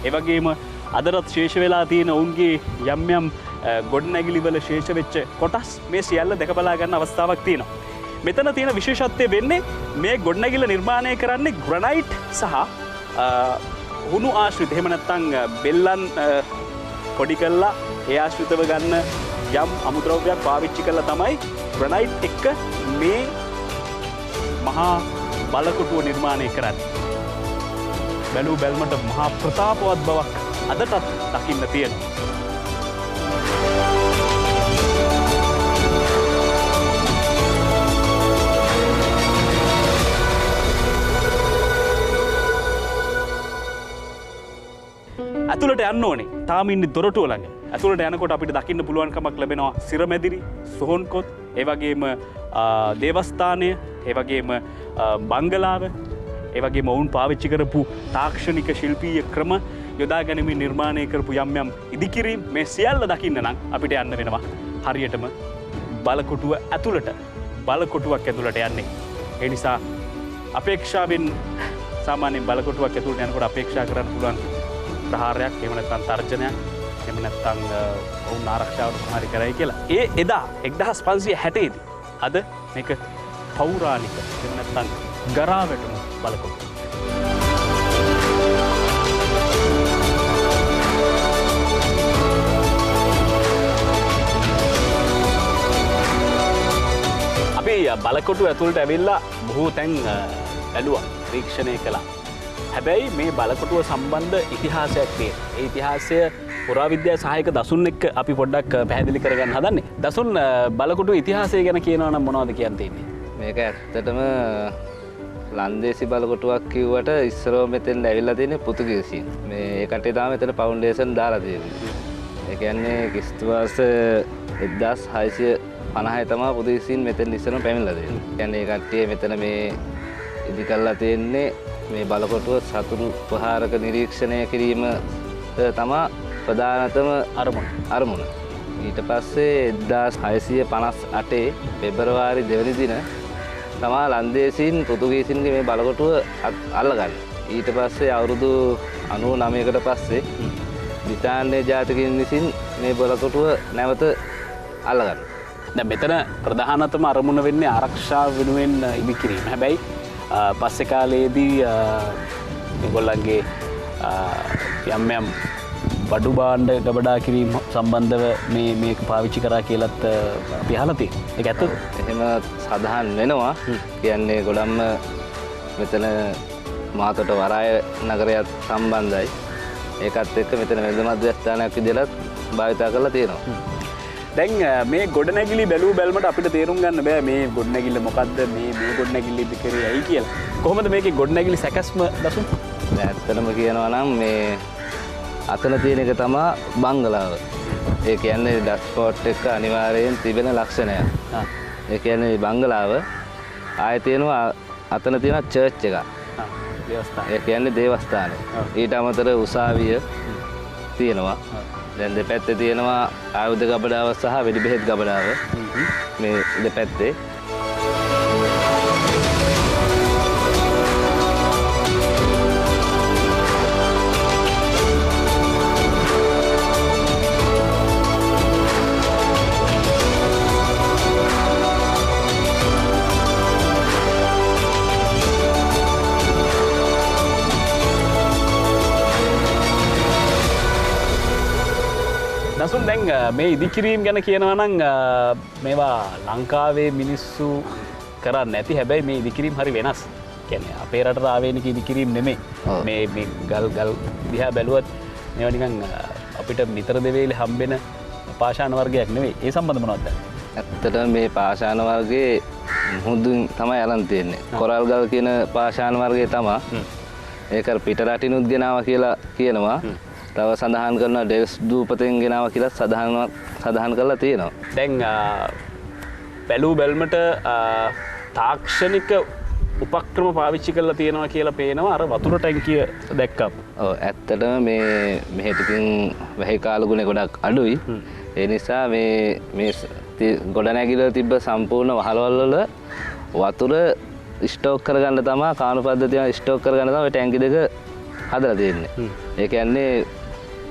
ඒ වගේම අදටත් ශේෂ වෙලා තියෙන ඔවුන්ගේ යම් යම් ගොඩනැගිලි වල ශේෂ වෙච්ච කොටස් මේ සියල්ල දැක බලා ගන්න අවස්ථාවක් තියෙනවා. මෙතන තියෙන විශේෂත්වය වෙන්නේ මේ ගොඩනැගිල්ල නිර්මාණය කරන්නේ ග්‍රනයිට් සහ හුණු ආශ්‍රිත. එහෙම නැත්නම් බෙල්ලන් පොඩි කරලා ඒ ආශ්‍රිතව ගන්න යම් අමුද්‍රව්‍යයක් පාවිච්චි කරලා තමයි ග්‍රනයිට් එක්ක මේ මහා බලකොටුව නිර්මාණය කරන්නේ. බැලූ බැල්මට මහා ප්‍රතාපවත් බවක් අදටත් දකින්න තියෙනවා. ඇතුළට යන්න ඕනේ. තාම ඉන්නේ දොරටුව ළඟ. ඇතුළට යනකොට අපිට දකින්න පුළුවන්කමක් ලැබෙනවා සිරමැදිරි, සොහොන්කොත්, ඒ වගේම දේවස්ථානය, ඒ වගේම බංගලාව, ඒ වගේම ඔවුන් පාවිච්චි කරපු තාක්ෂණික ශිල්පීය ක්‍රම යොදා ගැනීමෙන් නිර්මාණය කරපු යම් යම් ඉදිකිරීම් මේ සියල්ල දකින්න නම් අපිට යන්න වෙනවා හරියටම බලකොටුව ඇතුළට. බලකොටුවක් ඇතුළට යන්නේ. ඒ නිසා අපේක්ෂාවෙන් සාමාන්‍යයෙන් බලකොටුවක් ඇතුළට යනකොට අපේක්ෂා කරන්න පුළුවන් ප්‍රහාරයක්, එහෙම නැත්නම් තර්ජනයක්, එහෙම නැත්නම් ඔවුන් ආරක්ෂාවට ප්‍රහාරය කරයි කියලා. ඒ එදා 1560 දී අද මේක පෞරාණික, එහෙම නැත්නම් ගරා වැටුණු බලකොටුව. අපි බලකොටුව ඇතුළට ඇවිල්ලා බොහෝ තැන් බැලුවා, පරීක්ෂණය කළා. හැබැයි මේ බලකොටුව සම්බන්ධ ඉතිහාසයක් තියෙන. ඒ ඉතිහාසය පුරාවිද්‍යා සහායක දසුන් එක්ක අපි පොඩ්ඩක් පැහැදිලි කරගන්න හදන්නේ. දසුන් බලකොටුව ඉතිහාසය ගැන කියනවා නම් මොනවද කියන්න තියෙන්නේ? මේක ඇත්තටම ලන්දේසි බලකොටුවක් කිව්වට ඉස්සරව මෙතෙන් ඇවිල්ලා තියෙන්නේ පෘතුගීසීන්. මේ ඒකට දාම මෙතන ෆවුන්ඩේෂන් දාලා තියෙන්නේ. ඒ කියන්නේ ක්‍රිස්තුවර්ෂ 1650 තමයි පෘතුගීසීන් මෙතෙන් ඉස්සරව පැමිණලා තියෙන්නේ. කියන්නේ ඒ කට්ටිය මෙතන මේ ඉදි කරලා තියෙන්නේ මේ බලකොටුව සතුරු ප්‍රහාරක නිරීක්ෂණය කිරීම තමා ප්‍රධානතම අරමුණ. ඊට පස්සේ 1658 පෙබරවාරි 2 වෙනි දින තමා ලන්දේසින් පෘතුගීසින්ගේ මේ බලකොටුව අල්ලගන්න. ඊට පස්සේ අවුරුදු 99කට පස්සේ බ්‍රිතාන්‍ය ජාතිකයින් විසින් මේ බලකොටුව නැවත අල්ලගන්න. දැන් මෙතන ප්‍රධානතම අරමුණ වෙන්නේ ආරක්ෂාව වෙනුවෙන් ඉදිකිරීම. හැබැයි පස්සේ කාලයේදී මේගොල්ලන්ගේ යම් යම් බඩු භාණ්ඩ ගබඩා කිරීම සම්බන්ධව මේක පාවිච්චි කරා කියලත් අපි අහලා තියෙනවා. ඒක ඇත්තද? එහෙම සඳහන් වෙනවා. කියන්නේ ගොඩක්ම මෙතන මාතොට වරාය නගරයත් සම්බන්ධයි. ඒකත් එක්ක මෙතන වෙළඳ මධ්‍යස්ථානයක් විදිහට භාවිතා කරලා තියෙනවා. දැන් මේ ගොඩනැගිලි බැලූ බැලමට අපිට තේරුම් ගන්න බෑ මේ ගොඩනැගිල්ල මොකද්ද මේ ගොඩනැගිල්ල ඉදිකරේ ඇයි කියලා. කොහොමද මේකේ ගොඩනැගිලි සැකස්ම දසුන්? ඇත්තටම කියනවා නම් මේ අතන තියෙන එක තමයි බංගලාව. ඒ කියන්නේ ඩස්පෝට් එක අනිවාර්යයෙන් තිබෙන ලක්ෂණයක්. ඒ කියන්නේ මේ බංගලාව ආයේ තියෙනවා අතන තියෙන චර්ච් එක. දේවස්ථාන. ඒ කියන්නේ දේවස්ථානය. ඊට අමතර උසාවිය තියෙනවා. දැන් දෙපැත්තේ තියෙනවා ආයුධ ගබඩාව සහ වෙඩි බෙහෙත් ගබඩාව. මේ දෙපැත්තේ දසුන් දැන් මේ ඉදිකිරීම් ගැන කියනවා නම් මේවා ලංකාවේ මිනිස්සු කරන්නේ නැති. හැබැයි මේ ඉදිකිරීම් හරි වෙනස්. කියන්නේ අපේ රටට ආවේනික ඉදිකිරීම් නෙමෙයි. මේ ගල් දිහා බැලුවත් මේවා නිකන් අපිට නිතර දෙවේලේ හම්බෙන පාෂාණ වර්ගයක් නෙමෙයි. ඒ සම්බන්ධ මොනවද? ඇත්තට මේ පාෂාණ වර්ගයේ මුහුදුන් තමයි අරන් තියෙන්නේ. කොරල් ගල් කියන පාෂාණ වර්ගය තමයි. ඒක පිට රටිනුත් ගෙනාවා කියලා කියනවා. තව සඳහන් කරන ඩෙස් දූපතෙන් ගෙනාවා කියලා සඳහන් කරලා තියෙනවා. දැන් බැලූ බැල්මට තාක්ෂණික උපක්‍රම පාවිච්චි කරලා තියෙනවා කියලා පේනවා අර වතුර ටැංකිය දැක්කම. ඔව් ඇත්තටම මේ මෙහෙට ඉතින් වැහි කාලගුණේ ගොඩක් අඩුයි. ඒ නිසා මේ ගොඩනැගිල්ල තිබ්බ සම්පූර්ණ වහලවල් වල වතුර ස්ටෝක් කරගන්න තමයි කාණු පද්ධතිය ස්ටෝක් කරගන්න තමයි ටැංකි දෙක හදලා තියෙන්නේ. ඒ කියන්නේ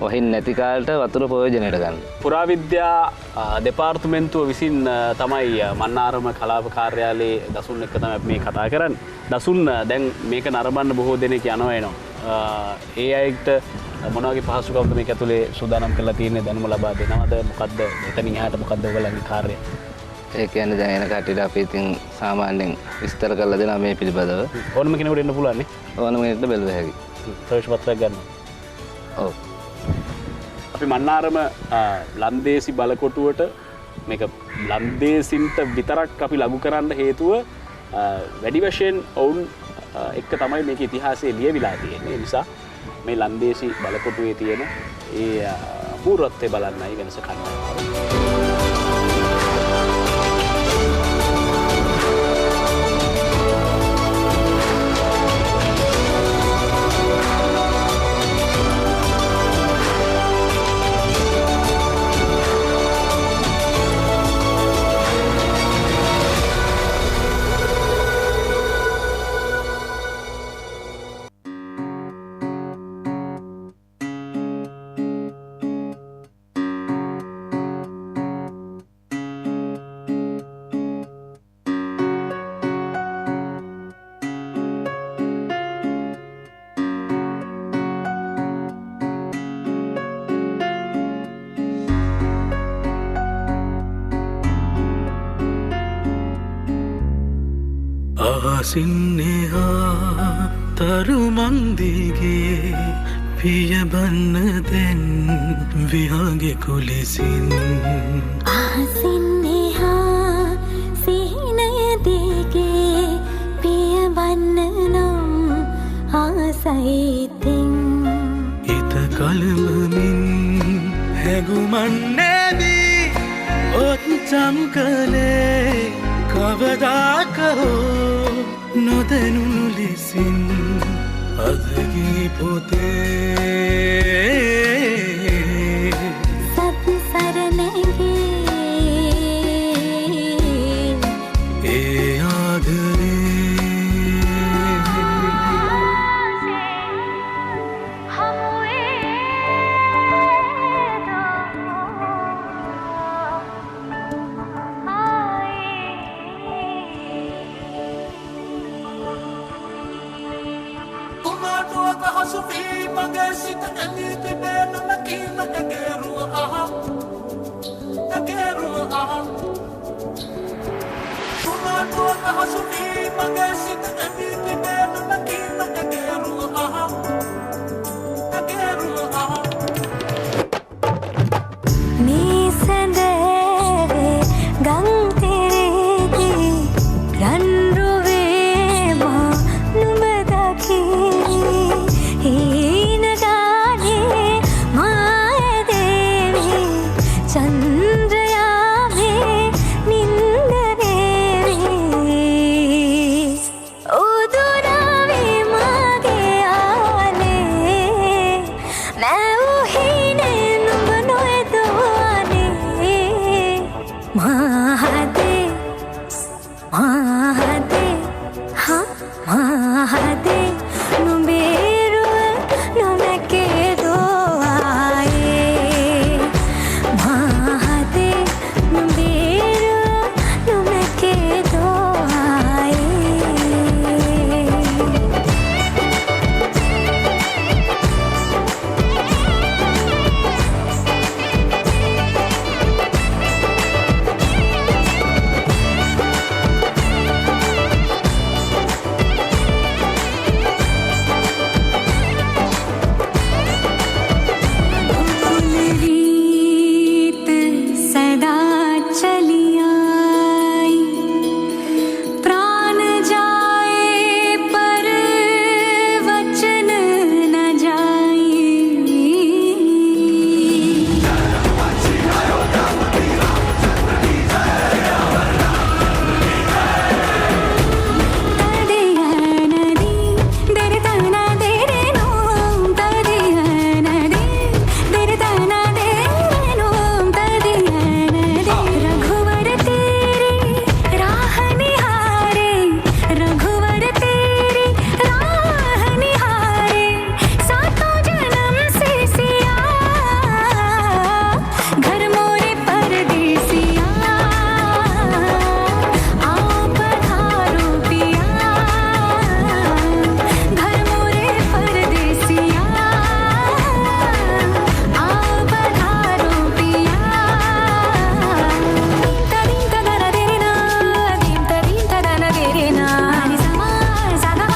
වහින් නැති කාලට වතුර ප්‍රයෝජනයට ගන්න. පුරාවිද්‍යා දෙපාර්තමේන්තුව විසින් තමයි මන්නාරම කලාප කාර්යාලයේ දසුන් එක්ක තමයි මේ කතා කරන්නේ. දසුන් දැන් මේක නරඹන්න බොහෝ දෙනෙක් යනවා එනවා. ඒ අයට මොන වගේ පහසුකම්ද මේක ඇතුලේ සූදානම් කරලා තියෙන්නේ දැනුම ලබා දෙනවද? මොකද්ද එතනින් එහාට මොකද්ද ඔයගොල්ලන්ගේ කාර්යය? ඒ කියන්නේ දැන් එන කට්ටියට අපි ඉතින් සාමාන්‍යයෙන් විස්තර කරලා දෙනවා මේ පිළිබඳව. ඕනම කෙනෙකුට එන්න පුළුවන් නේ? ඕනම කෙනෙකුට බැලුව හැකියි. ප්‍රවේශ පත්‍රයක් ගන්නවා. ඔව්. අපි මන්නාරම ලන්දේසි බලකොටුවට මේක ලන්දේසින්ට විතරක් අපි ලඝු කරන්න හේතුව වැඩි වශයෙන් ඔවුන් එක්ක තමයි මේක ඉතිහාසයේ ලියවිලා තියෙන්නේ. ඒ නිසා මේ ලන්දේසි බලකොටුවේ තියෙන ඒ පූර්වත්වය බලන්නයි වෙනස කන්නාව. සින්නෙහා තරුමන්දිගේ පියබන්න දැන් විහාගේ කුලෙසින් ආසින්නෙහා සිහිනයදිගේ පියබන්න නම් ආසයිතින් හිත කලඹමින් හැගුමන්නේදී ඔච්චම් කළේ කවදාකහෝ නොදැනුණු ලෙසින් අදගී පොතේ සත්සරණගේ ඒ ආදරේ අහසු වී මගේ සිත ඇලී තිබේ නොමැකීම ඇගේරුව ඇගේරුව තුනාටුව අහසු වී මගේ සිත ඇලී තිබේ නොමැකීම ඇගේරුව ඇගේරුව මේ සඳේ ගං තෙරේදී රන්රුවේ මා නුඹ දකී හීන ගානේ මාය දේවි චන්ද්‍රයා මේ නින්ද දේවි උදුරාවේ මාගේ ආනේ මැව් හීනේ නුඹ නොයදුවානේ මහදේ මහදේ හා මහදේ නුඹේරුව නොමැකේ දෝආයේ මහදේ නුඹේරුව නොමැකේ දෝආයේ रीत सदा चली आई प्राण जाए पर वचन न जाए रघुवर तेरी राह निहारे रघुवर तेरी राह निहारे सातों जन्म से सिया घर मोरे परदेसिया आओ पधारो पिया घर मोरे परदेसिया आओ पधारो पिया दीम तदीम तदन देना दीम तदीम तदन देना नि समा सदा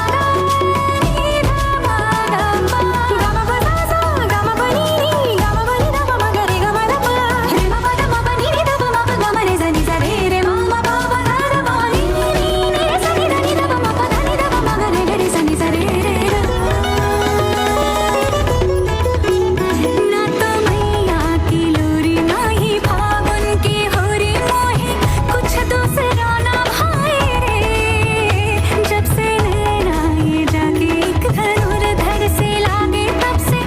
गम बसा गम बनी गम बनी दम मगरे गम दम रे म पद म बनी रे दम म गम रे सनि सरे रे म म प प ध ध म नि नि रे सनि ध नि दम म प ध नि दम मगरे रे सनि सरे रे ना तो मैया की लोरी ना ही फागुन की होरी मोहे कुछ दूसरा ना भाई रे जब से नैना ये जागे एक धनुर्धर से लागे तब से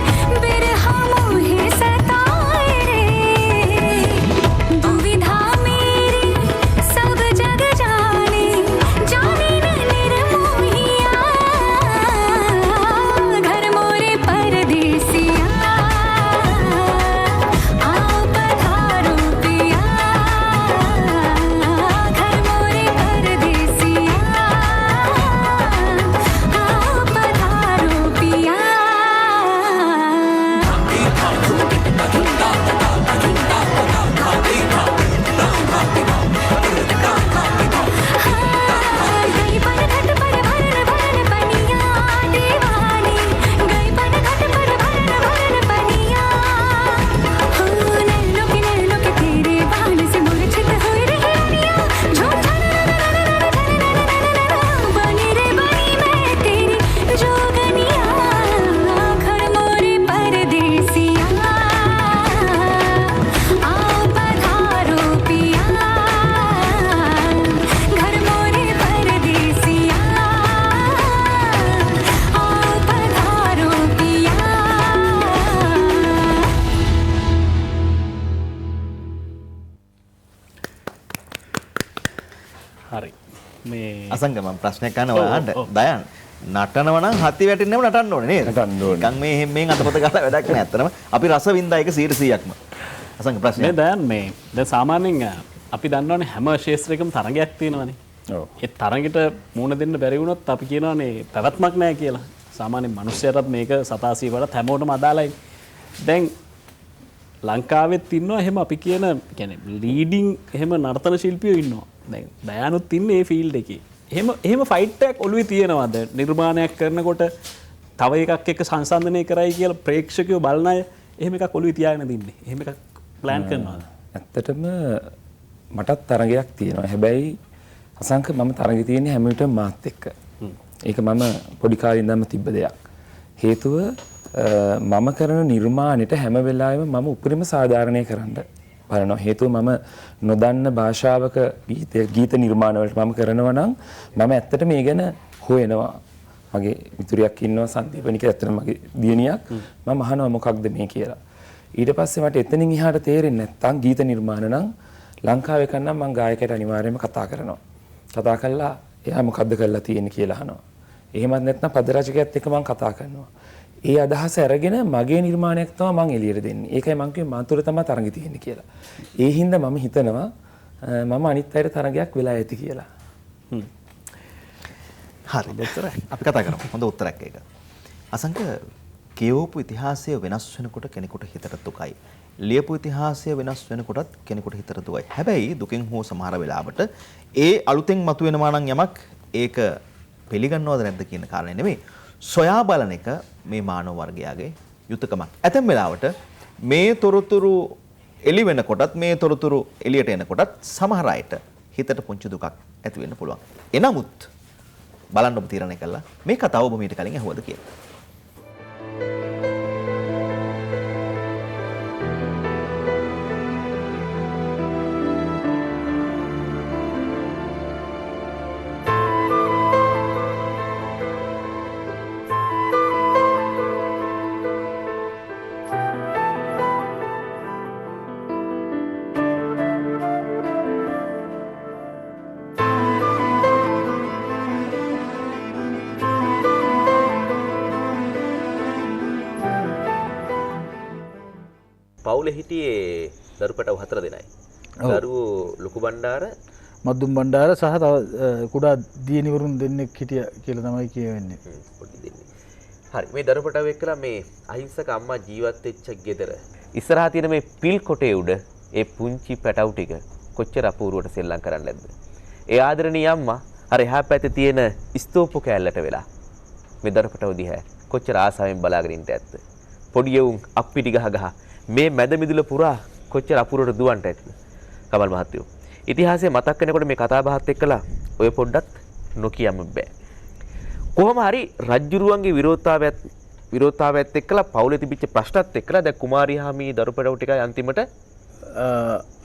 बिरहा मोहे सताए रे दुविधा मेरी सब जग जाने जाने न निर्मोहिया घर मोरे परदेसिया आओ पधारो पिया घर मोरे परदेसिया आओ पधारो पिया गई पर घट पर भरन भरन पनिया दीवानी गई पर घट पर भरन भरन पनिया नैनो के तेरे बाल से मूर्छित हुई रही अनिया झूम बनी रे बनी मैं तेरी जोगनिया घर मोरे परदेसिया आओ पधारो पिया घर मोरे परदेसिया आओ पधारो पिया හරි මේ අසංග මම ප්‍රශ්නයක් අහනවා අහන්න. දයන් නටනවා නම් හති වැටෙන්නම නටන්න ඕනේ නේද? නටන්න ඕනේ. නිකන් මේ එහෙම මෙන් අතපොත ගාලා වැඩක් නෑ. ඇත්තටම අපි රස වින්දා එක 100%ක්ම. අසංග මේ ප්‍රශ්නයක්. දැන් මේ දැන් සාමාන්‍යයෙන් අපි දන්නවනේ හැම ශේත්‍රයකම තරගයක් තියෙනවනේ. ඔව්. ඒ තරගෙට මුණ දෙන්න බැරි වුණොත් අපි කියනවානේ පැවැත්මක් නැහැ කියලා. සාමාන්‍ය මිනිස්සුන්ටත් මේක සතාසී වලත් හැමෝටම අදාළයි. දැන් ලංකාවෙත් ඉන්නවා එහෙම අපි කියන කියන්නේ ලීඩින් එහෙම නර්තන ශිල්පියෝ ඉන්නවා. දැන් දයානුත් ඉන්නේ මේ ෆීල්ඩ් එකේ. එහෙම ෆයිට් එකක් ඔළුවේ තියෙනවද? නිර්මාණයක් කරනකොට තව එකක් එක්ක සංසන්දනය කරයි කියලා ප්‍රේක්ෂකයෝ බලන අය එහෙම එකක් ඔළුවේ තියාගෙන දින්නේ. එහෙම එකක් ප්ලෑන් කරනවද? ඇත්තටම මටත් තරගයක් තියෙනවා. හැබැයි අසංක මම තරගෙ තියෙන්නේ හැම විටම මාත් එක්ක. ඒක මම පොඩි කාලේ ඉඳන්ම තිබ්බ දෙයක්. හේතුව මම කරන නිර්මාණයට හැම වෙලාවෙම මම උපරිම සාධාරණය කරන්න බලනවා. හේතුව මම නොදන්න භාෂාවක ගීත නිර්මාණ වලට මම කරනවා නම් මම ඇත්තට මේ ගැන හොයනවා. මගේ මිතුරියක් ඉන්නවා සන්දීපනික ඇත්තටම මගේ දියණියක්. මම අහනවා මොකක්ද මේ කියලා. ඊට පස්සේ මට එතනින් එහාට තේරෙන්නේ නැත්තම් ගීත නිර්මාණ නම් ලංකාවේ කන්නම් මම ගායකයට අනිවාර්යයෙන්ම කතා කරනවා. කතා කළා එයා මොකද්ද කරලා තියෙන්නේ කියලා අහනවා. එහෙමත් නැත්නම් පද රචකයාත් එක්ක මම කතා කරනවා. ඒ අදහස අරගෙන මගේ නිර්මාණයක් තමයි මම එළියට දෙන්නේ. ඒකයි මම කිව්වේ මාතුර තමයි තරඟ තියෙන්නේ කියලා. ඒ හින්දා මම හිතනවා මම අනිත් අයට තරඟයක් වෙලා ඇති කියලා. හරි දෙතර අපි කතා කරමු. හොඳ උත්තරයක් ඒක. අසංක කියවපු ඉතිහාසය වෙනස් වෙනකොට කෙනෙකුට හිතට දුකයි. ලියපු ඉතිහාසය වෙනස් වෙනකොටත් කෙනෙකුට හිතට දුකයි. හැබැයි දුකින් හෝ සමහර වෙලාවට ඒ අලුතෙන් මතුවෙනවා නම් යමක් ඒක පිළිගන්නවද නැද්ද කියන කාරණේ නෙමෙයි. සොයා බලන එක මේ මානව වර්ගයාගේ යුතුයකමක්. ඇතැම් වෙලාවට මේ තොරතුරු එළි වෙනකොටත් මේ තොරතුරු එළියට එනකොටත් සමහර අයට හිතට පුංචි දුකක් ඇති වෙන්න පුළුවන්. එනමුත් බලන්න ඔබ තීරණය කළා මේ කතාව ඔබ මීට කලින් අහුවද කියලා. පවුලේ හිටියේ දරුපටව 4 දෙනයි. දරුවෝ ලොකු බණ්ඩාර, මද්දුම් බණ්ඩාර සහ තව කුඩා දියණිවරුන් දෙන්නෙක් හිටියා කියලා තමයි කියවෙන්නේ. පොඩි දෙන්නේ. හරි මේ දරුපටව එක්කලා මේ අහිංසක අම්මා ජීවත් වෙච්ච ගෙදර ඉස්සරහා තියෙන මේ පිල් කොටේ උඩ ඒ පුංචි පැටවු ටික කොච්චර අපූර්වට සෙල්ලම් කරන්නේ නැද්ද? ඒ ආදරණීය අම්මා අර එහා පැත්තේ තියෙන ස්තූප කැලලට වෙලා මේ දරුපටව දිහා කොච්චර ආසාවෙන් බලාගෙන ඉන්න ඇත්ද? පොඩි යවුන් අප්පිටි ගහ ගහ මේ මැද මිදුල පුරා කොච්චර අපූර්වට දුවන්ට ඇත්ද? කමල් මහත්තයෝ. ඉතිහාසය මතක් කරනකොට මේ කතා බහත් එක්කලා ඔය පොඩ්ඩක් නොකියම බෑ. කොහොම හරි රජ්ජුරුවන්ගේ විරෝධතාවයත් එක්කලා පවුලේ තිබිච්ච ප්‍රශ්නත් එක්කලා දැන් කුමාරිහාමි දරුපැටවු ටිකයි අන්තිමට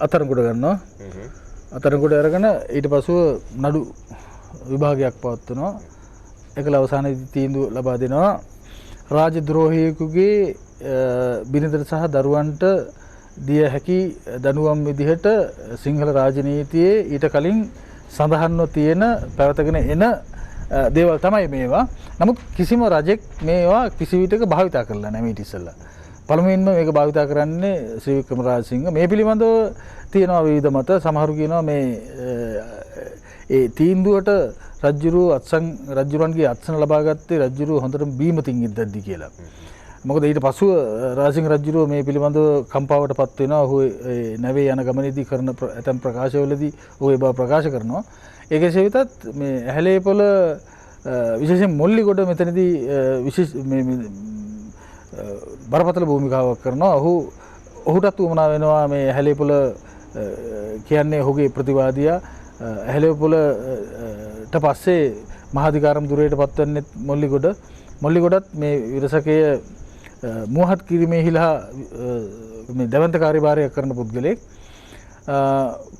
අතරගොඩ ගන්නවා. අතරගොඩ අරගෙන ඊට පස්ව නඩු විභාගයක් පවත්වනවා. ඒකල අවසානයේදී තීන්දුව ලබා දෙනවා රාජද්‍රෝහියෙකුගේ බිරිඳට සහ දරුවන්ට දිය හැකි දඬුවම් විදිහට සිංහල රාජනීතියේ ඊට කලින් සඳහන්ව තියෙන පැවතගෙන එන දේවල් තමයි මේවා. නමුත් කිසිම රජෙක් මේවා කිසි විටක භාවිතා කරලා නැහැ ඊට ඉස්සෙල්ලා. පළමුවෙන්ම මේක භාවිතා කරන්නේ ශ්‍රී වික්‍රම රාජසිංහ. මේ පිළිබඳව තියෙනවා විවිධ මත. සමහරු කියනවා මේ ඒ තීන්දුවට රජුරන්ගේ අත්සන ලබා ගත්තේ රජුරු හොඳටම බීමතින් ඉද්දද්දි කියලා. මොකද ඊට පසුව රාජසිංහ රජුරුව මේ පිළිබඳව කම්පාවට පත් වෙනවා. ඔහු නැවේ යන ගමනේදී කරන ඇතම් ප්‍රකාශවලදී ඔහු ඒ බව ප්‍රකාශ කරනවා. ඒ කෙසේ වෙතත් මේ ඇහැලේපොළ විශේෂයෙන් මොල්ලිගොඩ මෙතනදී විශේෂ මේ බරපතල භූමිකාවක් කරනවා. ඔහුටත් උවමනා වෙනවා මේ ඇහැලේපොළ කියන්නේ ඔහුගේ ප්‍රතිවාදියා. ඇහැලේපොළට පස්සේ මහාධිකාරම් දුරයට පත්වන්නේ මොල්ලිගොඩත් මේ විරසකය මුවහත් කිරීමේහිලා මේ දැවන්ත කාර්යභාරයක් කරන පුද්ගලෙක්.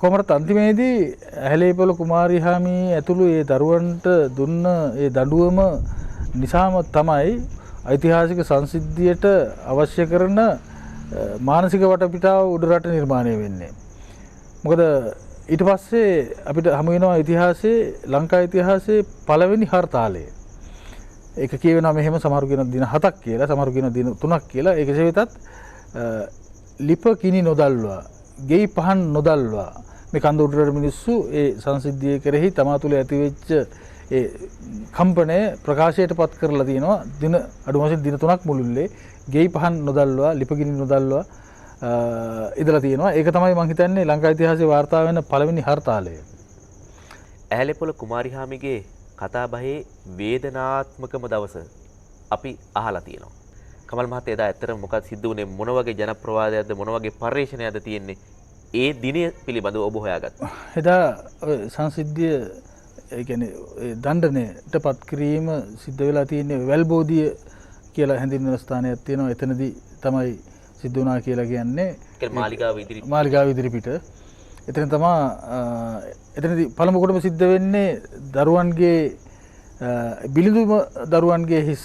කොහොමද අන්තිමේදී ඇහැලේපොළ කුමාරිහාමි ඇතුළු ඒ දරුවන්ට දුන්න ඒ දඬුවම නිසාම තමයි ඓතිහාසික සංසිද්ධියට අවශ්‍ය කරන මානසික වටපිටාව උඩරට නිර්මාණය වෙන්නේ. මොකද ඊට පස්සේ අපිට හමු වෙනවා ඉතිහාසයේ ලංකා ඉතිහාසයේ පළවෙනි හර්තාලය. ඒක කියවෙනවා මෙහෙම සමහරු කියන දින 7ක් කියලා, සමහරු කියන දින 3ක් කියලා. ඒක කෙසේ වෙතත් ලිප කිනි නොදල්වා, ගෙයි පහන් නොදල්වා මේ කන්ද උඩරට මිනිස්සු ඒ සංසිද්ධිය කෙරෙහි තමා තුළ ඇතිවෙච්ච ඒ කම්පනය ප්‍රකාශයට පත් කරලා තියෙනවා දින අඩු වශයෙන් දින 3ක් මුළුල්ලේ ගෙයි පහන් නොදල්වා ලිපගිනි නොදල්වා ඉදලා තියෙනවා. ඒක තමයි මම හිතන්නේ ලංකා ඉතිහාසයේ වාර්තා වෙන පළවෙනි හර්තාලය. ඇහැලේපොළ කුමාරිහාමිගේ කතාබහේ වේදනාත්මකම දවස අපි අහලා තියෙනවා. කමල් මහත්තයා එදා ඇත්තටම මොකක්ද සිද්ධ වුනේ, මොන වගේ ජනප්‍රවාදයක්ද, මොන වගේ පරිශ්‍රණයක්ද තියෙන්නේ, ඒ දිනය පිළිබඳව ඔබ හොයාගත්තා. එදා සංසිද්ධිය ඒ කියන්නේ දණ්ඩනයට පත් කිරීම සිද්ධ වෙලා තියෙන්නේ වැල්බෝධිය කියලා හැඳින්වෙන ස්ථානයක් තියෙනවා. එතනදී තමයි සිද්ධ වුණා කියලා කියන්නේ. මාලිගාව ඉදිරිපිට. එතන තමයි එතනදී පළමු කොටම සිද්ධ වෙන්නේ දරුවන්ගේ බිලිඳුම දරුවන්ගේ හිස්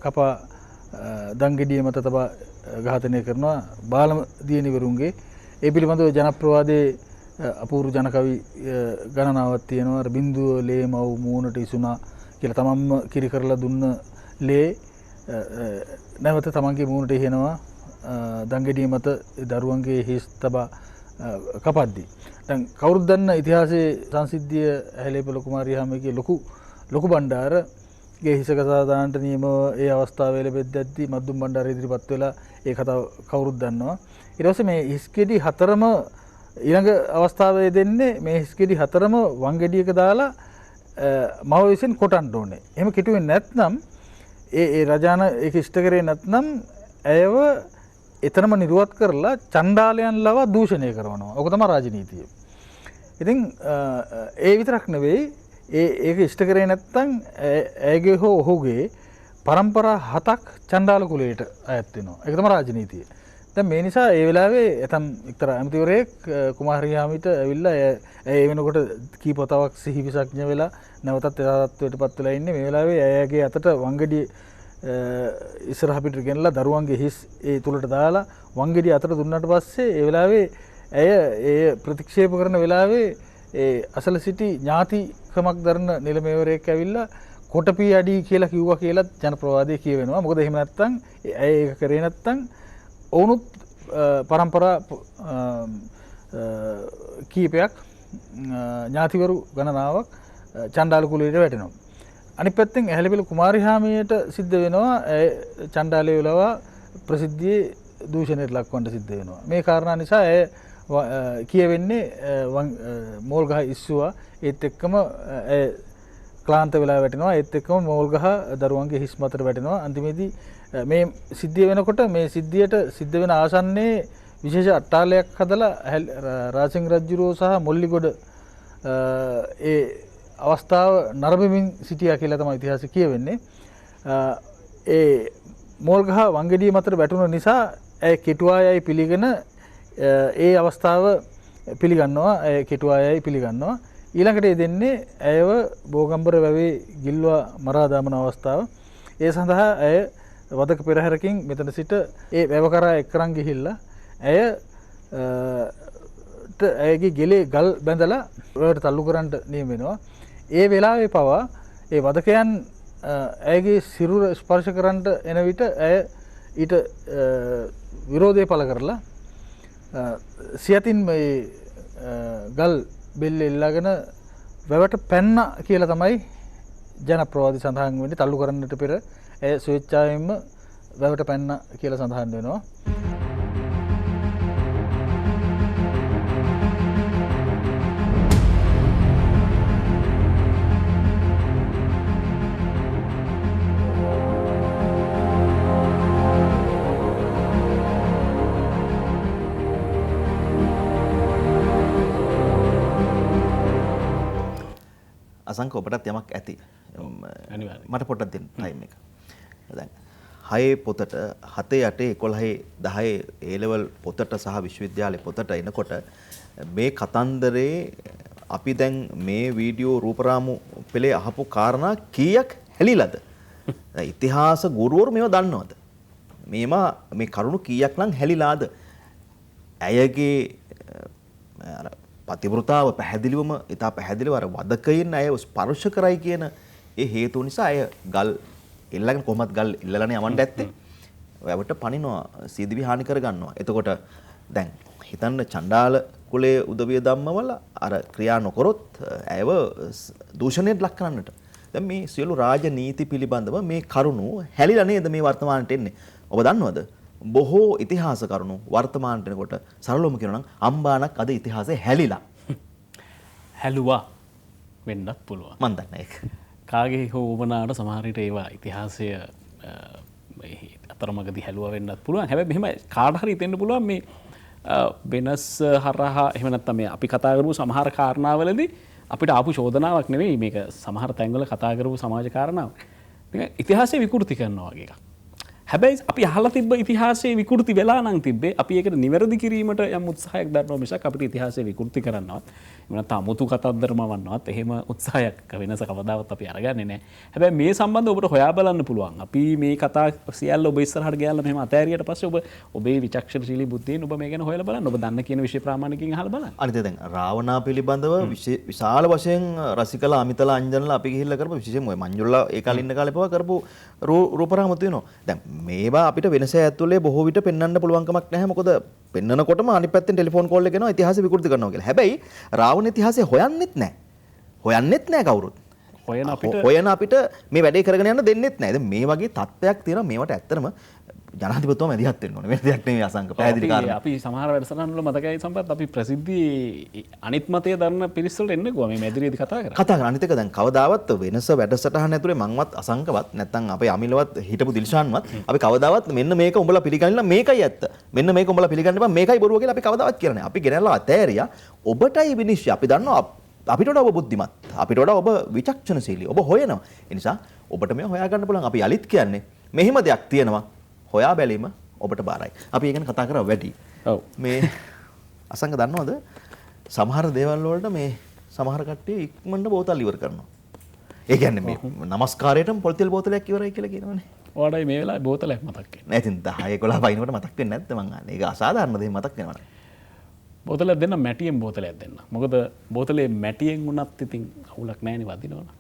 කපා දංගෙඩිය මත තබා ඝාතනය කරනවා බාලම දියණිවරුන්ගේ. ඒ පිළිබඳව ජනප්‍රවාදයේ අපූර්ව ජනකවි ගණනාවක් තියෙනවා. අර බින්දුව ලේ මව් මූණට ඉසුණා කියලා තමන්ම කිරි කරලා දුන්න ලේ නැවත තමන්ගේ මූණට එහෙනවා දංගෙඩිය මත දරුවන්ගේ හිස් තබා කපද්දී. දැන් කවුරුද දන්න ඉතිහාසයේ සංසිද්ධිය ඇහැලේපොළ කුමාරිහාමිගේ ලොකු බණ්ඩාරගේ හිස කතා දාන්නට නියමව ඒ අවස්ථාවේ ලැබෙද්දී මද්දුම් බණ්ඩාර ඉදිරිපත් වෙලා ඒ කතාව කවුරුද දන්නවා. ඊට පස්සේ මේ හිස්ගෙඩි හතරම ඊළඟ අවස්ථාවේ දෙන්නේ මේ හිස්ගෙඩි හතරම වංගෙඩියක දාලා මව විසින් කොටන්න ඕනේ. එහෙම කිටුවේ නැත්නම් ඒ රජාන ඒක ඉෂ්ට කරේ නැත්නම් ඇයව එතනම නිරුවත් කරලා චණ්ඩාලයන් ලවා දූෂණය කරනවා. ඔක තමයි රාජනීතිය. ඉතින් ඒ විතරක් නෙවෙයි ඒක ඉෂ්ට කරේ නැත්නම් ඇයගේ හෝ ඔහුගේ පරම්පරා 7ක් චණ්ඩාල කුලයට අයත් වෙනවා. ඒක තමයි රාජනීතිය. දැන් මේ නිසා ඒ වෙලාවේ ඇතම් එක්තරා ඇමතිවරයෙක් කුමාරිහාමිට ඇවිල්ලා ඒ වෙනකොට කීප වතාවක් සිහිවිසඥ වෙලා නැවතත් යථාර්ථයටපත් වෙලා ඉන්නේ. මේ වෙලාවේ ඇයගේ අතට වංගෙඩිය ඉස්සරහ පිටට ගෙනලා දරුවන්ගේ හිස් ඒ තුලට දාලා වංගෙඩිය අතට දුන්නාට පස්සේ ඒ වෙලාවේ ඇය ඒ ප්‍රතික්ෂේප කරන වෙලාවේ ඒ අසල සිටි ඥාතිකමක් දරන නිලමේවරයෙක් ඇවිල්ලා කොටපී අඩි කියලා කිව්වා කියලා ජනප්‍රවාදයේ කියවෙනවා. මොකද එහෙම නැත්නම් ඇය ඒක කරේ නැත්නම් ඔවුනුත් පරම්පරා කීපයක් ඥාතිවරු ගණනාවක් චණ්ඩාල කුලයට වැටෙනවා. අනිත් පැත්තෙන් ඇහැලේපොළ කුමාරිහාමියට සිද්ධ වෙනවා චණ්ඩාලයේ ලවා ප්‍රසිද්ධියේ දූෂණයට ලක්වන්න සිද්ධ වෙනවා. මේ කාරණා නිසා ඇය කියවෙන්නේ මෝල්ගහ ඉස්සුවා. ඒත් එක්කම ඇය ක්ලාන්ත වෙලා වැටෙනවා. ඒත් එක්කම මෝල්ගහ දරුවන්ගේ හිස් මතට වැටෙනවා. අන්තිමේදී මේ සිද්ධිය වෙනකොට මේ සිද්ධියට සිද්ධ වෙන ආසන්නයේ විශේෂ අට්ටාලයක් හදලා රාජසිංහ රජුරෝ සහ මොල්ලිගොඩ ඒ අවස්ථාව නරඹමින් සිටියා කියලා තමයි ඉතිහාසය කියවෙන්නේ. ඒ මෝල්ගහ වංගෙඩිය මතට වැටුණ නිසා ඇය කෙටුවායයි පිළිගෙන ඒ අවස්ථාව පිළිගන්නවා. ඇය කෙටුවායයි පිළිගන්නවා. ඊළඟට දෙන්නේ ඇයව බෝගම්බර වැවේ ගිල්වා මරා දාමන අවස්ථාව. ඒ සඳහා ඇය වදක පෙරහැරකින් මෙතන සිට ඒ වැව කරා එක්කරන් ගිහිල්ලා ඇයගේ ගෙලේ ගල් බැඳලා වැවට තල්ලු කරන්න නියම වෙනවා. ඒ වෙලාවේ පවා ඒ වදකයන් ඇයගේ සිරුර ස්පර්ශ කරන්න එන විට ඇය ඊට විරෝධය පළ කරලා සියතින් මේ ගල් බෙල්ල එල්ලාගෙන වැවට පැන්න කියලා තමයි ජනප්‍රවාදී සඳහන් වෙන්නේ. තල්ලු කරන්නට පෙර ඇය ස්වේච්ඡාවෙන්ම වැවට පැන්න කියලා සඳහන් වෙනවා. අසංක ඔබටත් යමක් ඇති. මට පොඩ්ඩක් දෙන්න ටයිම් එක. දැන් 6 පොතට 7 8 11 10 A level පොතට සහ විශ්වවිද්‍යාලයේ පොතට එනකොට මේ කතන්දරේ අපි දැන් මේ වීඩියෝ රූපරාමු පෙළේ අහපු කාරණා කීයක් හැලිලාද? ඉතිහාස ගුරුවරු මේව දන්නවද? මේ කරුණු කීයක් නම් හැලිලාද? ඇයගේ පතිවෘතාව පැහැදිලිවම ඉතා පැහැදිලිව අර වදකයින් අය ස්පර්ශ කරයි කියන ඒ හේතුව නිසා අය ගල් එල්ලගෙන කොහොමත් ගල් ඉල්ලලානේ යවන්න ඇත්තේ. වැවට පනිනවා සීදිවි හානි කර ගන්නවා. එතකොට දැන් හිතන්න චණ්ඩාල කුලයේ උදවිය ධම්මවල අර ක්‍රියා නොකරොත් ඇයව දූෂණයට ලක් කරන්නට. දැන් මේ සියලු රාජනීති පිළිබඳව මේ කරුණු හැලිලා නේද මේ වර්තමානට එන්නේ. ඔබ දන්නවද? බොහෝ ඉතිහාස කරුණු වර්තමානට එනකොට සරලවම කියනවා නම් අම්බානක් අද ඉතිහාසයේ හැලිලා. හැලුවා වෙන්නත් පුළුවන්. මන් දන්නේ ඒක. කාගේ හෝ උවමනාවට සමහර විට ඒවා ඉතිහාසය අතරමඟදී හැලුවා වෙන්නත් පුළුවන්. හැබැයි මෙහෙම කාට හරි හිතෙන්න පුළුවන් මේ වෙනස් හරහා එහෙම නැත්නම් මේ අපි කතා කරපු සමහර කාරණාවලදී අපිට ආපු චෝදනාවක් නෙවෙයි මේක සමහර තැන්වල කතා කරපු සමාජ කාරණාවක්. මේක ඉතිහාසය විකෘති කරනවා වගේ එකක්. හැබැයි අපි අහලා තිබ්බ ඉතිහාසයේ විකෘති වෙලා නම් තිබ්බේ අපි ඒකට නිවැරදි කිරීමට යම් උත්සාහයක් දරනවා මිසක් අපිට ඉතිහාසය විකෘති කරන්නවත් එහෙම නැත්නම් අමුතු කතන්දරමවන්නවත් එහෙම උත්සාහයක් වෙනස කවදාවත් අපි අරගන්නේ නැහැ. හැබැයි මේ සම්බන්ධව ඔබට හොයා බලන්න පුළුවන්. අපි මේ කතා සියල්ල ඔබ ඉස්සරහට ගියාලා මෙහෙම අතෑරියට පස්සේ ඔබ ඔබේ විචක්ෂණශීලී බුද්ධියෙන් ඔබ මේ ගැන හොයලා බලන්න. ඔබ දන්න කියන විෂය ප්‍රාමාණිකයෙන් අහලා බලන්න. අනිත් දැන් රාවණා පිළිබඳව විශාල වශයෙන් රසිකලා අමිතලා අංජනලා අපි ගිහිල්ලා කරපු විශේෂයෙන් ඔය මංජුල්ලා ඒ කාලේ ඉන්න කාලේ පවා කරපු රූපරාමතු වෙනවා. දැන් මේවා අපිට වෙනස ඇතුලේ බොහෝ විට පෙන්වන්න පුළුවන් කමක් නැහැ. මොකද පෙන්වනකොටම අනිත් පැත්තෙන් ටෙලිෆෝන් කෝල් එක එනවා ඉතිහාසය විකෘති කරනවා කියලා. හැබැයි රාවණ ඉතිහාසය හොයන්නෙත් නැහැ. හොයන්නෙත් නැහැ කවුරුත්. හොයන අපිට මේ වැඩේ කරගෙන යන්න දෙන්නෙත් නැහැ. දැන් මේ වගේ තත්ත්වයක් තියෙනවා. මේවට ඇත්තටම ජනාධිපතිතුමා මැදිහත් වෙන්න ඕනේ. වෙන දෙයක් නෙවෙයි අසංක පැහැදිලි කාරණා. අපි සමහර වැඩසටහන් වල මතකයි සම්පත් අපි ප්‍රසිද්ධියේ අනිත් මතය දරන පිරිස් වලට එන්නේ කොහොම මේ මැදිරියේදී කතා කරා. කතා කරා. අනිත් එක දැන් කවදාවත් වෙනස වැඩසටහන ඇතුලේ මංවත් අසංකවත් නැත්නම් අපේ අමිලවත් හිටපු දිල්ෂාන්වත් අපි කවදාවත් මෙන්න මේක උඹලා පිළිගන්නලා මේකයි ඇත්ත. මෙන්න මේක උඹලා පිළිගන්න බෑ මේකයි බොරුව කියලා අපි කවදාවත් කියන්නේ. අපි ගෙනල්ලා අතෑරියා. ඔබටයි විනිශ්චය. අපි දන්නවා අපිට වඩා ඔබ බුද්ධිමත්. අපිට වඩා ඔබ විචක්ෂණශීලී. ඔබ හොයනවා. ඒ නිසා ඔබට මේ හොයා ගන්න පුළුවන්. අපි යලිත් කියන්නේ මෙහිම දෙයක් තියෙනවා. හොයා බැලීම ඔබට බාරයි. අපි ඒ ගැන කතා කරා වැඩි. ඔව්. මේ අසංග දන්නවද? සමහර දේවල් වලට මේ සමහර කට්ටිය ඉක්මනට බෝතල් ඉවර කරනවා. ඒ කියන්නේ මේ නමස්කාරයටම පොල්තෙල් බෝතලයක් ඉවරයි කියලා කියනවනේ. ඔයාලයි මේ වෙලාවේ බෝතලයක් මතක් වෙන්නේ. නෑ ඉතින් 10 11 වයින්කොට මතක් වෙන්නේ නැද්ද මං අහන්නේ. ඒක අසාධාරණ දෙයක් මතක් වෙනවා. බෝතලයක් දෙන්න මැටියෙන් බෝතලයක් දෙන්න. මොකද බෝතලේ මැටියෙන් වුණත් ඉතින් අවුලක් නැහැ නේ වදිනවනේ.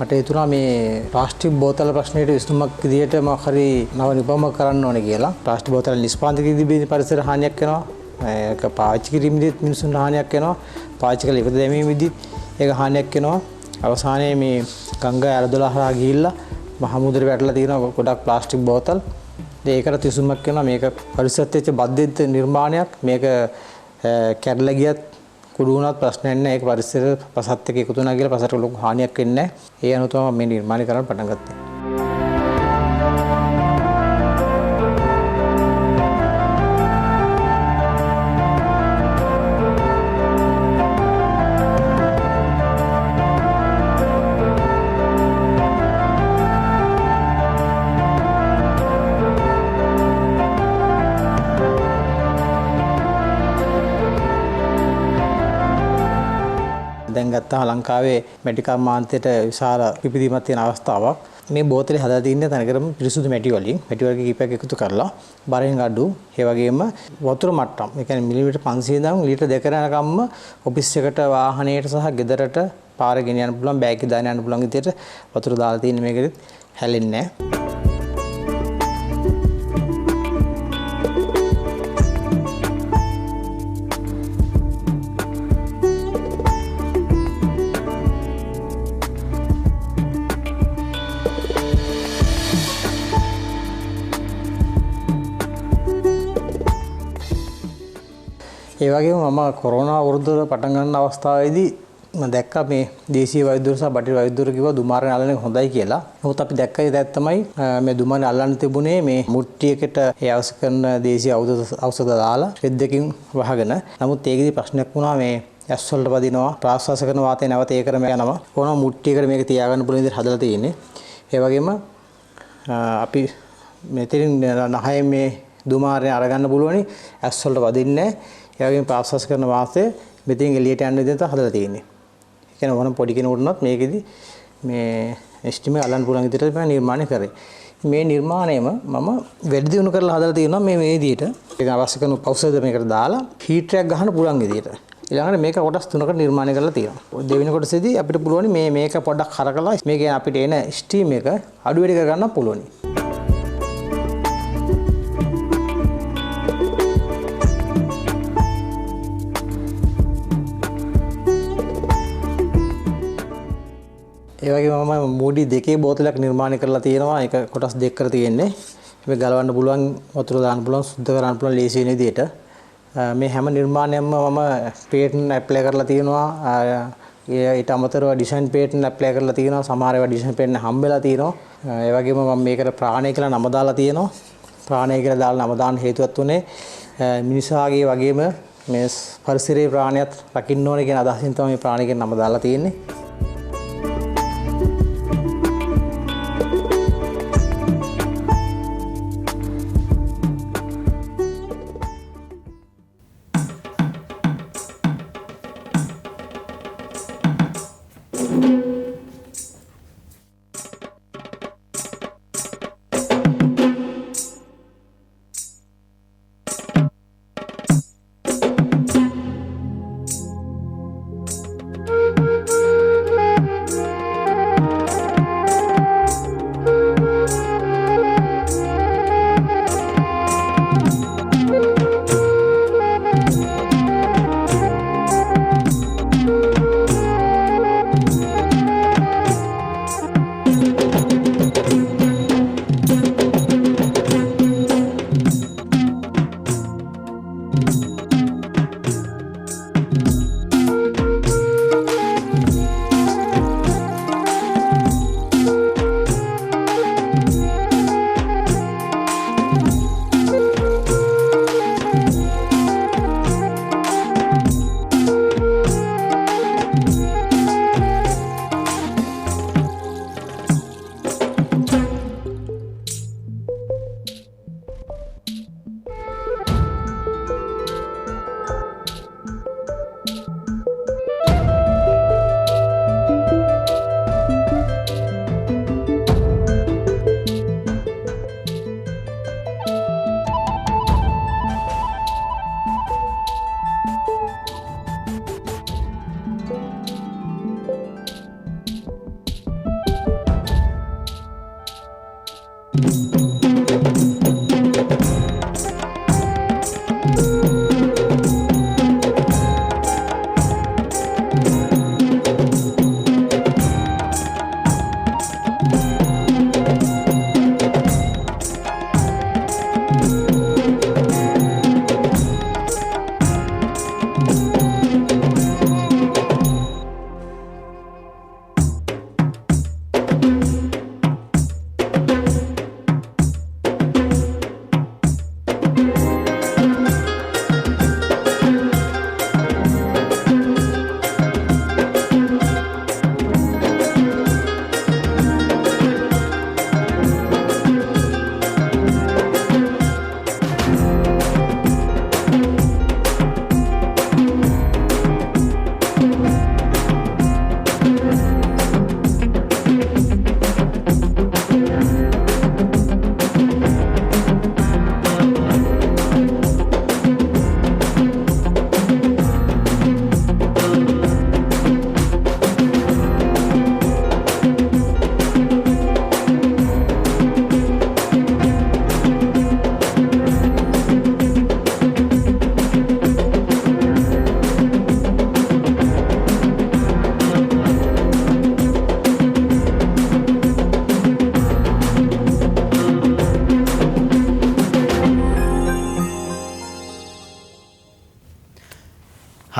මට හිතුණා මේ ප්ලාස්ටික් බෝතල ප්‍රශ්නයට විසඳුමක් විදියට මොකක් හරි නව නිපමව කරන්න ඕනේ කියලා. ප්ලාස්ටික් බෝතල නිෂ්පාදනයේදී පරිසර හානියක් වෙනවා. ඒක පාවිච්චි කිරීමේදීත් මිනිසුන්ට හානියක් වෙනවා. පාවිච්චි කළ ඉවත දැමීමේදීත් ඒක හානියක් වෙනවා. අවසානයේ මේ ගංගා ඇරදොල හරහා ගිහිල්ලා මහ මුහුදට වැටලා තියෙන ගොඩක් ප්ලාස්ටික් බෝතල්. ඒකට විසඳුමක් වෙනවා. මේක පරිසරයට වෙච්ච බද්ධිත නිර්මාණයක්. මේක කැඩලා ගියත් කුඩු වුණත් ප්‍රශ්නයක් නැහැ. ඒක පරිසර පසත් එක්ක එකතු වුණා කියලා පසට ලොකු හානියක් වෙන්නේ නැහැ. ඒ අනුව තමයි මේ නිර්මාණය කරන්න පටන් ගත්තේ. දැන් ගත්තා ලංකාවේ මැටි කර්මාන්තයට විශාල පිපිදීමක් තියෙන අවස්ථාවක්. මේ බෝතලේ හදලා තින්නේ තනකරම පිරිසුදු මැටි වලින්. මැටි වර්ග කිහිපයක් එකතු කරලා බරෙන් අඩු, ඒ වගේම වතුර මට්ටම්. ඒ කියන්නේ මිලිමීටර් 500 ඉඳන් ලීටර් 2 යනකම්ම ඔෆිස් එකට වාහනයට සහ ගෙදරට පාර ගෙන යන්න පුළුවන්, බෑග් එක දාන්න යන්න පුළුවන් විදිහට වතුර දාලා තියෙන මේකෙත් හැලෙන්නේ නැහැ. ඒ වගේම මම කොරෝනා වෘද්ධ පටන් ගන්න අවස්ථාවේදී මම දැක්කා මේ දේශීය වෛද්‍යවරු සහ බටහිර වෛද්‍යවරු කිව්වා දුමාරේ අල්ලන එක හොඳයි කියලා. නමුත් අපි දැක්කේ දැක් තමයි මේ දුමාරේ අල්ලන්න තිබුණේ මේ මුට්ටියකට ඒ අවශ්‍ය කරන දේශීය ඖෂධ දාලා රෙද්දකින් වහගෙන. නමුත් ඒකෙදි ප්‍රශ්නයක් වුණා මේ ඇස් වලට වදිනවා, ප්‍රාශ්වාස කරන වාතය නැවත ඒකරම යනවා. කොහොම මුට්ටියකට මේක තියාගන්න පුළුවන් විදිහට හදලා තියෙන්නේ. ඒ වගේම අපි මෙතනින් නහයෙන් මේ දුමාරේ අරගන්න පුළුවනි ඇස් වලට වදින්නේ නැහැ. ඒ වගේම ප්‍රාශ්වාස කරන වාතය මෙතෙන් එළියට යන විදිහට හදලා තියෙන්නේ. කියන ඕනම පොඩි කෙනෙකුටවත් මේකෙදි මේ එස්ටිමේ අලන්න පුළුවන් විදිහට මම නිර්මාණය කරේ. මේ නිර්මාණයම මම වැඩි දියුණු කරලා හදලා තියෙනවා මේ විදිහට. ඒක අවශ්‍ය කරන ඖෂධ මේකට දාලා හීට් එකක් ගන්න පුළුවන් විදිහට. ඊළඟට මේක කොටස් තුනකට නිර්මාණය කරලා තියෙනවා. දෙවෙනි කොටසේදී අපිට පුළුවන් මේක පොඩ්ඩක් කරකලා මේකෙන් අපිට එන ස්ටීම් එක අඩු වැඩි කර ගන්න පුළුවන්. ඒ වගේම මම මූඩි දෙකේ බෝතලයක් නිර්මාණය කරලා තියෙනවා. ඒක කොටස් දෙක කර තියෙන්නේ. මේක ගලවන්න පුළුවන්, වතුර දාන්න පුළුවන්, සුද්ධ කරන්න පුළුවන් ලේසි වෙන විදිහට. මේ හැම නිර්මාණයක්ම මම පේටන්ට් ඇප්ලයි කරලා තියෙනවා. ඊට අමතරව ඩිසයින් පේටන්ට් ඇප්ලයි කරලා තියෙනවා. සමහර ඒවා ඩිසයින් පේටන්ට් හම්බෙලා තියෙනවා. ඒ වගේම මම මේකට ප්‍රාණය කියලා නම දාලා තියෙනවා. ප්‍රාණය කියලා දාලා නම දාන්න හේතුවත් උනේ මිනිසාගේ වගේම මේ පරිසරයේ ප්‍රාණයත් රකින්න ඕනේ කියන අදහසින් තමයි මේ ප්‍රාණය කියන නම දාලා තියෙන්නේ.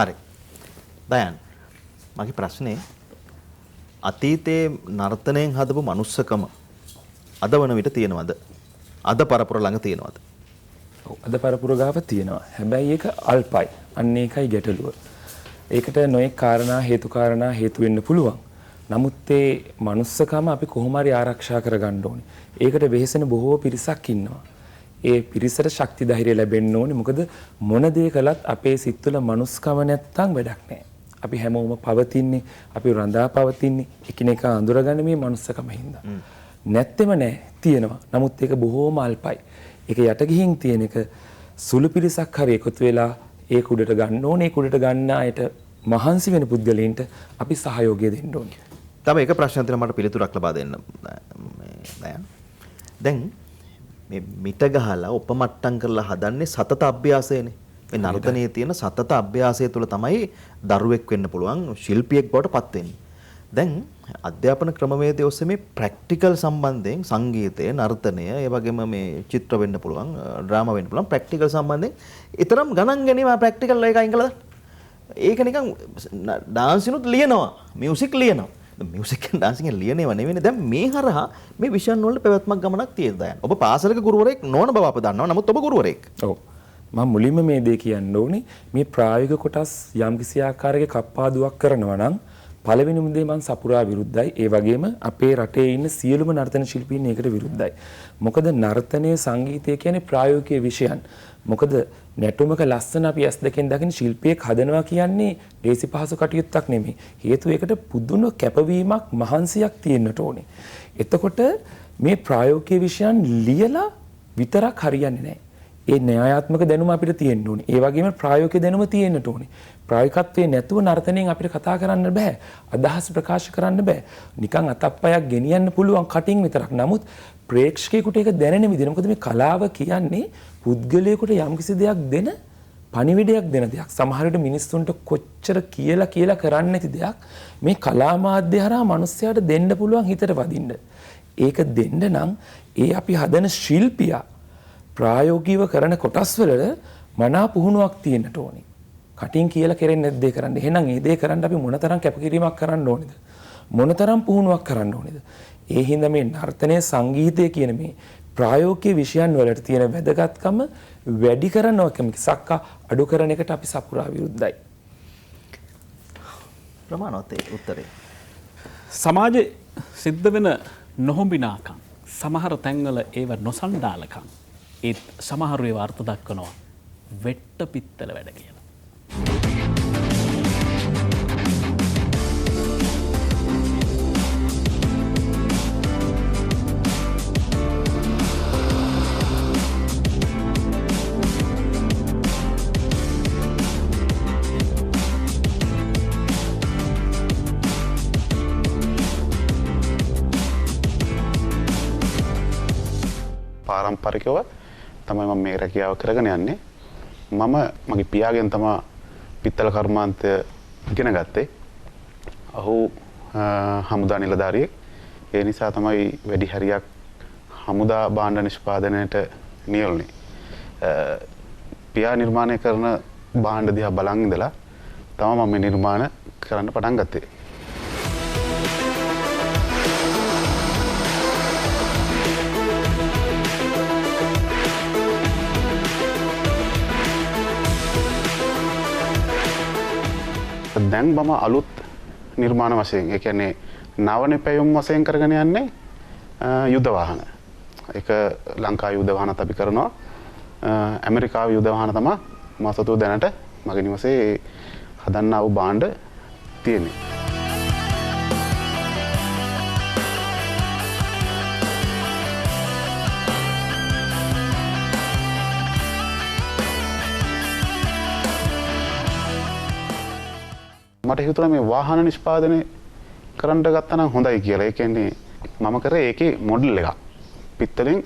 හරි. දයන් මගේ ප්‍රශ්නේ අතීතයේ නර්තනයෙන් හදපු මනුස්සකම අද වන විට තියෙනවද? අද පරපුර ළඟ තියෙනවද? ඔව් අද පරපුර ගාව තියෙනවා. හැබැයි ඒක අල්පයි. අන්න ඒකයි ගැටලුව. ඒකට නොයෙක් කාරණා හේතු වෙන්න පුළුවන්. නමුත් ඒ මනුස්සකම අපි කොහොම හරි ආරක්ෂා කරගන්න ඕනේ. ඒකට වෙහෙසෙන බොහෝ පිරිසක් ඉන්නවා. ඒ පිරිසට ශක්ති ධෛර්යය ලැබෙන්න ඕනේ. මොකද මොන දේ කළත් අපේ සිත් තුළ මනුස්සකම නැත්තම් වැඩක් නැහැ. අපි හැමෝම පවතින්නේ අපි රඳා පවතින්නේ එකිනෙකා අඳුරගන්න මේ මනුස්සකම හින්දා. නැත්තෙම නෑ තියෙනවා. නමුත් ඒක බොහෝම අල්පයි. ඒක යට ගිහින් තියෙන එක සුළු පිරිසක් හරි එකතු වෙලා ඒ කුඩට ගන්න ඕනේ. ඒ කුඩට ගන්න අයට මහන්සි වෙන පුද්ගලයන්ට අපි සහයෝගය දෙන්න ඕනේ. තව එක ප්‍රශ්නයක් තියෙනවා මට පිළිතුරක් ලබා දෙන්න. දැන් මේ මිට ගහලා උපමට්ටම් කරලා හදන්නේ සතත අභ්‍යාසයනේ. මේ නර්තනයේ තියෙන සතත අභ්‍යාසය තුළ තමයි දරුවෙක් වෙන්න පුළුවන් ශිල්පියෙක් බවට පත් වෙන්නේ. දැන් අධ්‍යාපන ක්‍රමවේදයේ ඔස්සේ මේ ප්‍රැක්ටිකල් සම්බන්ධයෙන් සංගීතය, නර්තනය, ඒ වගේම මේ චිත්‍ර වෙන්න පුළුවන්, ඩ්‍රාමා වෙන්න පුළුවන් ප්‍රැක්ටිකල් සම්බන්ධයෙන් ඊතරම් ගණන් ගැනීම ප්‍රැක්ටිකල් එක අයින් කළා. ඒක නිකන් ඩාන්සිනුත් ලියනවා, මියුසික් ලියනවා. මියුසික් and ඩාන්සින් එක ලියනේව නෙවෙයි. දැන් මේ හරහා මේ විෂයන් වලට පැවැත්මක් ගමනක් තියෙනවා. ඔබ පාසලක ගුරුවරයෙක් නොවන බව අප දන්නවා. නමුත් ඔබ ගුරුවරයෙක්. ඔව්. මම මුලින්ම මේ දේ කියන්න ඕනේ මේ ප්‍රායෝගික කොටස් යම්කිසි ආකාරයක කප්පාදුවක් කරනවා නම් පළවෙනිම දේ මම සපුරා විරුද්ධයි. ඒ වගේම අපේ රටේ ඉන්න සියලුම නර්තන ශිල්පීන් ඒකට විරුද්ධයි. මොකද නර්තනයේ සංගීතය කියන්නේ ප්‍රායෝගික විෂයන්. මොකද නැටුමක ලස්සන අපි ඇස් දෙකෙන් දකින ශිල්පියෙක් හදනවා කියන්නේ ලේසි පහසු කටයුත්තක් නෙමෙයි. හේතුව ඒකට පුදුම කැපවීමක් මහන්සියක් තියෙන්නට ඕනේ. එතකොට මේ ප්‍රායෝගික විෂයන් ලියලා විතරක් හරියන්නේ නැහැ. ඒ න්‍යායාත්මක දැනුම අපිට තියෙන්න ඕනේ. ඒ වගේම ප්‍රායෝගික දැනුම තියෙන්නට ඕනේ. ප්‍රායෝගිකත්වයේ නැතුව නර්තනයෙන් අපිට කතා කරන්න බෑ. අදහස් ප්‍රකාශ කරන්න බෑ. නිකන් අතප්පයක් ගෙනියන්න පුළුවන් කටින් විතරක්. නමුත් ප්‍රේක්ෂකයෙකුට ඒක දැනෙන විදිහ. මොකද මේ කලාව කියන්නේ පුද්ගලයෙකුට යම්කිසි දෙයක් දෙන පණිවිඩයක් දෙන දෙයක්. සමහර විට මිනිස්සුන්ට කොච්චර කියලා කරන්නේ නැති දෙයක් මේ කලා මාධ්‍ය හරහා මිනිස්සයාට දෙන්න පුළුවන් හිතට වදින්න. ඒක දෙන්න නම් ඒ අපි හදන ශිල්පියා ප්‍රායෝගිකව කරන කොටස් වල මනා පුහුණුවක් තියෙන්නට ඕනේ. කටින් කියලා කෙරෙන්නේ නැද්ද ඒ කරන්න. එහෙනම් ඒ දේ කරන්න අපි මොනතරම් කැපකිරීමක් කරන්න ඕනේද? මොනතරම් පුහුණුවක් කරන්න ඕනේද? ඒ හින්දා මේ නර්තනයේ සංගීතය කියන මේ ප්‍රායෝගික විෂයන් වලට තියෙන වැදගත්කම වැඩි කරනවා මිසක් අඩු කරන එකට අපි සපුරා විරුද්ධයි. ප්‍රමාණවත් ඒ උත්තරේ. සමාජයේ සිද්ධ වෙන නොහොඹිනාකම් සමහර තැන්වල ඒව නොසන්ඩාලකම් ඒත් සමහරු ඒව අර්ථ දක්වනවා වෙට්ට පිත්තල වැඩ කියලා. පාරම්පරිකව තමයි මම මේ රැකියාව කරගෙන යන්නේ. මම මගේ පියාගෙන් තමයි පිත්තල කර්මාන්තය ඉගෙන ගත්තේ. ඔහු හමුදා නිලධාරියෙක්. ඒ නිසා තමයි වැඩි හරියක් හමුදා භාණ්ඩ නිෂ්පාදනයට නියැලුනේ. පියා නිර්මාණය කරන භාණ්ඩ දිහා බලන් ඉඳලා තමයි මම මේ නිර්මාණ කරන්න පටන් ගත්තේ. දැන් මම අලුත් නිර්මාණ වශයෙන් ඒ කියන්නේ නව නිපැයුම් වශයෙන් කරගෙන යන්නේ යුද වාහන. ඒක ලංකා යුද වාහනත් අපි කරනවා. ඇමරිකාවේ යුද වාහන තමයි මම සතුව දැනට මගේ නිවසේ හදන්නා වූ භාණ්ඩ තියෙන්නේ. මට හිතුණා මේ වාහන නිෂ්පාදනය කරන්න ගත්තා නම් හොඳයි කියලා. ඒ කියන්නේ මම කරේ ඒකේ මොඩල් එකක්. පිත්තලෙන්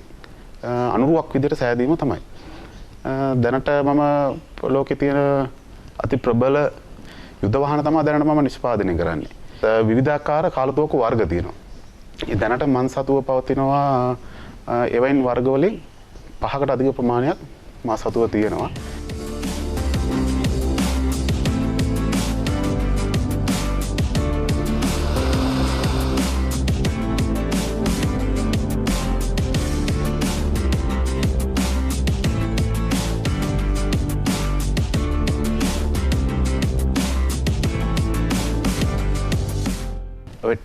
අනුරුවක් විදිහට සෑදීම තමයි. දැනට මම ලෝකේ තියෙන අති ප්‍රබල යුද වාහන තමයි දැනට මම නිෂ්පාදනය කරන්නේ. විවිධාකාර කාලතුවක වර්ග තියෙනවා. ඒ දැනට මන් සතුව පවතිනවා එවයින් වර්ග වලින් 5කට අධික ප්‍රමාණයක් මා සතුව තියෙනවා.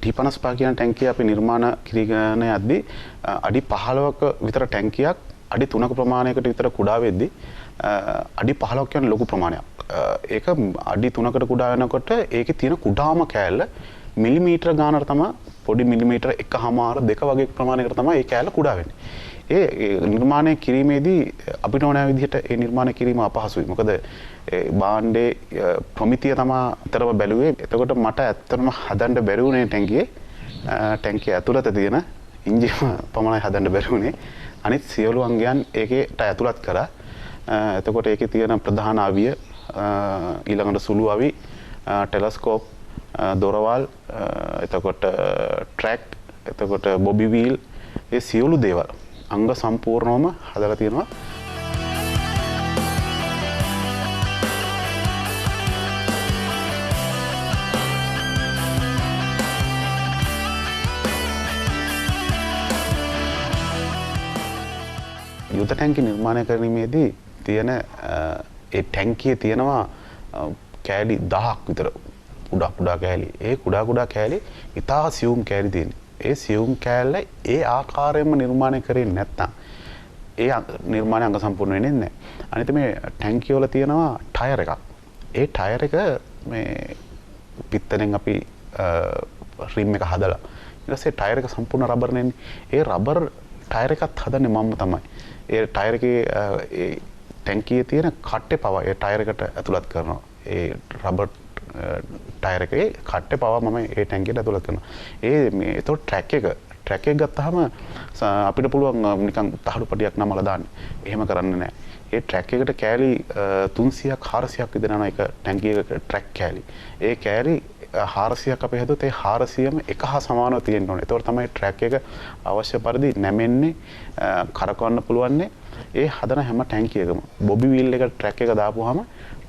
T55 කියන ටැංකිය අපි නිර්මාණ කිරීගෙන යද්දී අඩි 15ක විතර ටැංකියක් අඩි 3ක ප්‍රමාණයකට විතර කුඩා වෙද්දී අඩි 15ක් කියන ලොකු ප්‍රමාණයක්. ඒක අඩි 3කට කුඩා වෙනකොට ඒකේ තියෙන කුඩාම කෑල්ල මිලිමීටර ගානකට තමයි පොඩි මිලිමීටර 1.5 2 වගේ ප්‍රමාණයකට තමයි ඒ කෑල්ල කුඩා වෙන්නේ. ඒ නිර්මාණය කිරීමේදී අපිට ඕන විදිහට ඒ නිර්මාණය කිරීම අපහසුයි. මොකද භාණ්ඩේ ප්‍රමිතිය තමයි අතරම බැලුවේ. එතකොට මට ඇත්තටම හදන්න බැරි වුණේ ටැංකිය ඇතුළත තියෙන ඉන්ජිම පමණයි හදන්න බැරි වුණේ. අනිත් සියලු අංගයන් ඒකට ඇතුළත් කරා. එතකොට ඒකේ තියෙන ප්‍රධාන අවිය ඊළඟට සුළු අවි ටෙලස්කෝප් දොරවල් එතකොට ට්‍රැක් එතකොට බොබි වීල් ඒ සියලු දේවල් අංග සම්පූර්ණවම හදලා තියෙනවා. යුද ටැංකිය නිර්මාණය කිරීමේදී තියෙන ඒ ටැංකියේ තියෙනවා කෑලි 1000ක් විතර කුඩා කෑලි. ඒ කුඩා කෑලි ඉතා සියුම් කෑලි තියෙනවා. ඒ සියුම් කෑල්ල ඒ ආකාරයෙන්ම නිර්මාණය කරේ නැත්නම් ඒ නිර්මාණය අංග සම්පූර්ණ වෙන්නේ නැහැ. අනිත් මේ ටැංකිය වල තියෙනවා ටයර් එකක්. ඒ ටයර් එක මේ පිත්තෙන් අපි රිම් එක හදලා ඊට පස්සේ ටයර් එක සම්පූර්ණ රබර් නෙන්නේ. ඒ රබර් ටයර් එකත් හදන්නේ මම තමයි. ඒ ටයර් එකේ ඒ ටැංකියේ තියෙන කට්ටේ පවා ඒ ටයර් එකට ඇතුළත් කරනවා. ඒ රබර් ටයර් එකේ කට්ටේ පවා මම ඒ ටැංකියට ඇතුළත් කරනවා. ඒ මේ ඒතකොට ට්‍රැක් එක ගත්තාම අපිට පුළුවන් නිකන් තහඩු පටියක් නමලා දාන්න. එහෙම කරන්නේ නැහැ. ඒ ට්‍රැක් එකට කෑලි 300ක් 400ක් විතර යන එක ටැංකියක ට්‍රැක් කෑලි. ඒ කෑලි 400ක් අපි හදුවොත් ඒ 400ම එක හා සමානව තියෙන්න ඕනේ. ඒතකොට තමයි ට්‍රැක් එක අවශ්‍ය පරිදි නැමෙන්නේ කරකවන්න පුළුවන්නේ. ඒ හදන හැම ටැංකියකම බොබි වීල් එක ට්‍රැක් එක දාපුවාම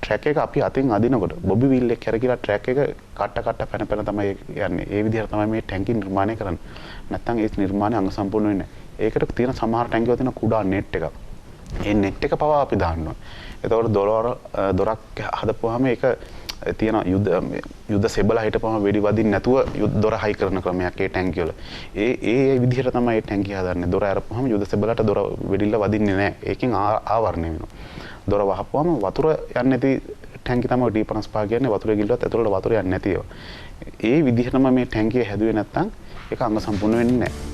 ට්‍රැක් එක අපි අතින් අදිනකොට බොබි වීල් එක කැරකිලා ට්‍රැක් එක කට්ට පැන තමයි යන්නේ. ඒ විදිහට තමයි මේ ටැංකිය නිර්මාණය කරන්නේ. නැත්නම් ඒ නිර්මාණය අංග සම්පූර්ණ වෙන්නේ නැහැ. ඒකට තියෙන සමහර ටැංකිවල තියෙන කුඩා නෙට් එකක්. ඒ නෙට් එක පවා අපි දාන්නවා. එතකොට දොරක් හදපුවාම ඒක තියෙන යුද්ධ සෙබලා හිටපුවම වෙඩි වදින්න නැතුව දොර හයි කරන ක්‍රමයක් ඒ ටැංකිය වල. ඒ විදිහට තමයි ඒ ටැංකිය හදන්නේ. දොර අරපුවාම යුද්ධ සෙබලට දොර වෙඩිල්ල වදින්නේ නැහැ. ඒකෙන් ආවරණය වෙනවා. දොර වහපුවාම වතුර යන්නේ නැති ටැංකිය තමයි D55 කියන්නේ. වතුර ගිල්ලුවත් ඇතුළට වතුර යන්නේ නැති ඒවා. ඒ විදිහටම මේ ටැංකිය හැදුවේ නැත්නම් ඒක අංග සම්පූර්ණ වෙන්නේ නැහැ.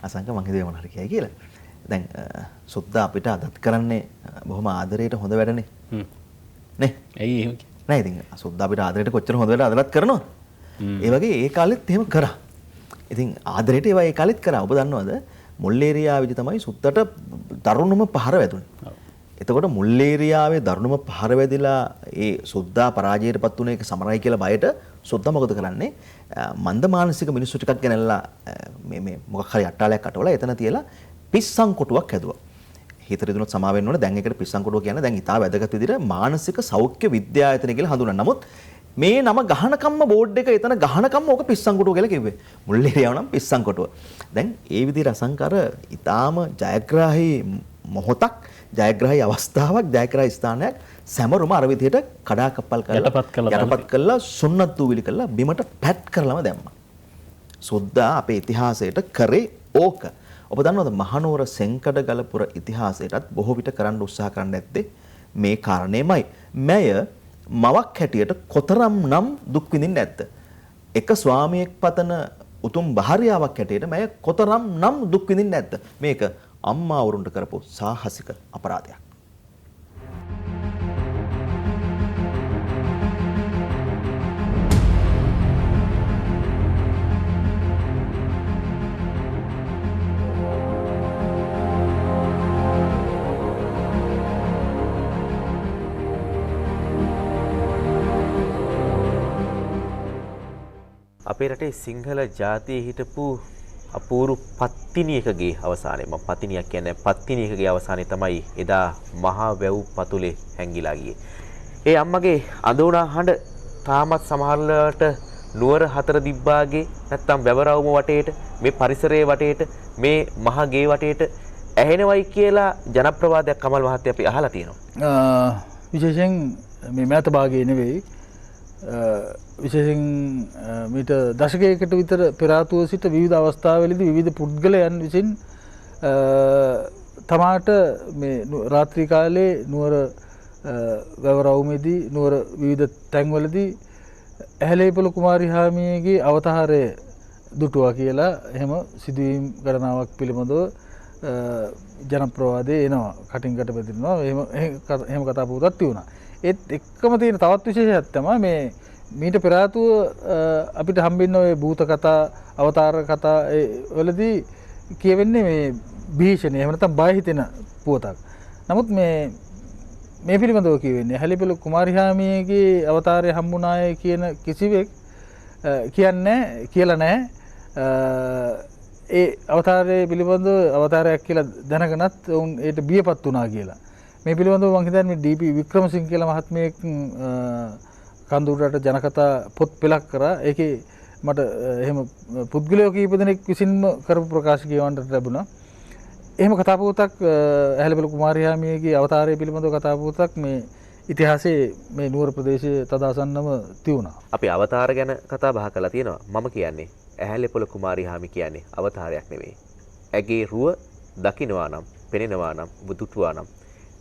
අසංක මං හිතුවේ මොනවා හරි කියයි කියලා. දැන් සුද්දා අපිට අදත් කරන්නේ බොහොම ආදරයට හොඳ වැඩනේ. නේ? ඇයි එහෙම කියන්නේ? නෑ ඉතින් සුද්දා අපිට ආදරයට කොච්චර හොඳ වැඩ අදලත් කරනවද? ඒ වගේ ඒ කාලෙත් එහෙම කරා. ඉතින් ආදරයට ඒවා ඒ කාලෙත් කරා. ඔබ දන්නවද? මුල්ලේරියාවේදී තමයි සුද්දට දරුණුම පහර වැදුනේ. එතකොට මුල්ලේරියාවේ දරුණුම පහර වැදිලා ඒ සුද්දා පරාජයටපත් වුණ එක සමරයි කියලා බයට සුද්දා මොකද කරන්නේ? මන්ද මානසික මිනිස්සු ටිකක් ගෙනල්ලා මේ මොකක් හරි අට්ටාලයක් අටවලා එතන තියලා පිස්සන් කොටුවක් හැදුවා. හිතට දුනොත් සමා වෙන්න ඕනේ. දැන් ඒකට පිස්සන් කොටුව කියන්නේ දැන් ඉතාල වැදගත් විදිහට මානසික සෞඛ්‍ය විද්‍යායතන කියලා හඳුනන. නමුත් මේ නම ගහනකම්ම බෝඩ් එක එතන ගහනකම්ම ඕක පිස්සන් කොටුව කියලා කිව්වේ. මුල්ලේරියාව නම් පිස්සන් කොටුව. දැන් ඒ විදිහට අසංකර ඉතාම ජයග්‍රාහී මොහොතක් ජයග්‍රාහී අවස්ථාවක් ජයග්‍රාහී ස්ථානයක් සැමරුම අර විදිහට කඩාකප්පල් කරලා යටපත් කළා සුන්නත් දූවිලි කළා බිමට පැට් කරලම දැම්මා. සුද්දා අපේ ඉතිහාසයට කරේ ඕක. ඔබ දන්නවද මහනුවර සෙන්කඩගලපුර ඉතිහාසයටත් බොහෝ විට කරන්න උත්සාහ කරන්න ඇත්තේ මේ කාරණේමයි. මෙය මවක් හැටියට කොතරම් නම් දුක් විඳින්න ඇත්ද? එක ස්වාමියෙක් පතන උතුම් භාර්යාවක් හැටියට මෙය කොතරම් නම් දුක් විඳින්න ඇත්ද? මේක අම්මා වරුන්ට කරපු සාහසික අපරාධයක්. අපේ රටේ සිංහල ජාතියේ හිටපු අපූරු පත්තිනියකගේ අවසානයේ මම පත්තිනියක් කියන්නේ පත්තිනියකගේ අවසානයේ තමයි එදා මහා වැව් පතුලේ හැංගිලා ගියේ. ඒ අම්මගේ අඳෝනා හඬ තාමත් සමහරලාට නුවර හතර දිබ්බාගේ නැත්තම් වැවරවුම වටේට මේ පරිසරයේ වටේට මේ මහ ගේ වටේට ඇහෙනවයි කියලා ජනප්‍රවාදයක් කමල් මහත්තයා අපි අහලා තියෙනවා. විශේෂයෙන් මේ මෑත භාගයේ නෙවෙයි විශේෂයෙන් මීට දශකයකට විතර පෙර ආතුව සිට විවිධ අවස්ථාවලදී විවිධ පුද්ගලයන් විසින් තමාට මේ රාත්‍රී කාලේ නුවර වැවරවුමේදී නුවර විවිධ තැන්වලදී ඇහැලේපොළ කුමාරි හාමියගේ අවතාරය දුටුවා කියලා එහෙම සිදුවීම් ගණනාවක් පිළිබඳව ජනප්‍රවාදයේ එනවා කටින් කට බෙදෙනවා එහෙම කතා පුවතක් තියුණා. ඒත් එක්කම තියෙන තවත් විශේෂයක් තමයි මේ මීට පෙර ආතුව අපිට හම්බෙන්න ඔය භූත කතා අවතාර කතා වලදී කියවෙන්නේ මේ භීෂණ එහෙම නැත්නම් බය හිතෙන පුවතක්. නමුත් මේ පිළිබඳව කියවෙන්නේ ඇහැලේපොළ කුමාරි හාමියගේ අවතාරය හම්බුනාය කියන කිසිවෙක් කියලා නැහැ. ඒ අවතාරය පිළිබඳව අවතාරයක් කියලා දැනගෙනත් ඔවුන් ඒට බියපත් වුණා කියලා. මේ පිළිබඳව මම හිතන්නේ මේ ඩී.පී. වික්‍රමසිංහ කියලා මහත්මයෙක් කඳුරට ජනකතා පොත් පෙළක් කරා. ඒකේ මට එහෙම පුද්ගලයෝ කීප දෙනෙක් විසින්ම කරපු ප්‍රකාශ කියවන්නට ලැබුණා. එහෙම කතා පුවතක් ඇහැලේපොළ කුමාරි හාමියගේ අවතාරය පිළිබඳව කතා පුවතක් මේ ඉතිහාසයේ මේ නුවර ප්‍රදේශයේ තදාසන්නම තියුණා. අපි අවතාර ගැන කතා බහ කරලා තියෙනවා. මම කියන්නේ ඇහැලේපොළ කුමාරි හාමි කියන්නේ අවතාරයක් නෙවෙයි. ඇගේ රුව දකින්නවා නම්, පෙනෙනවා නම්, බුදුටුවා නම්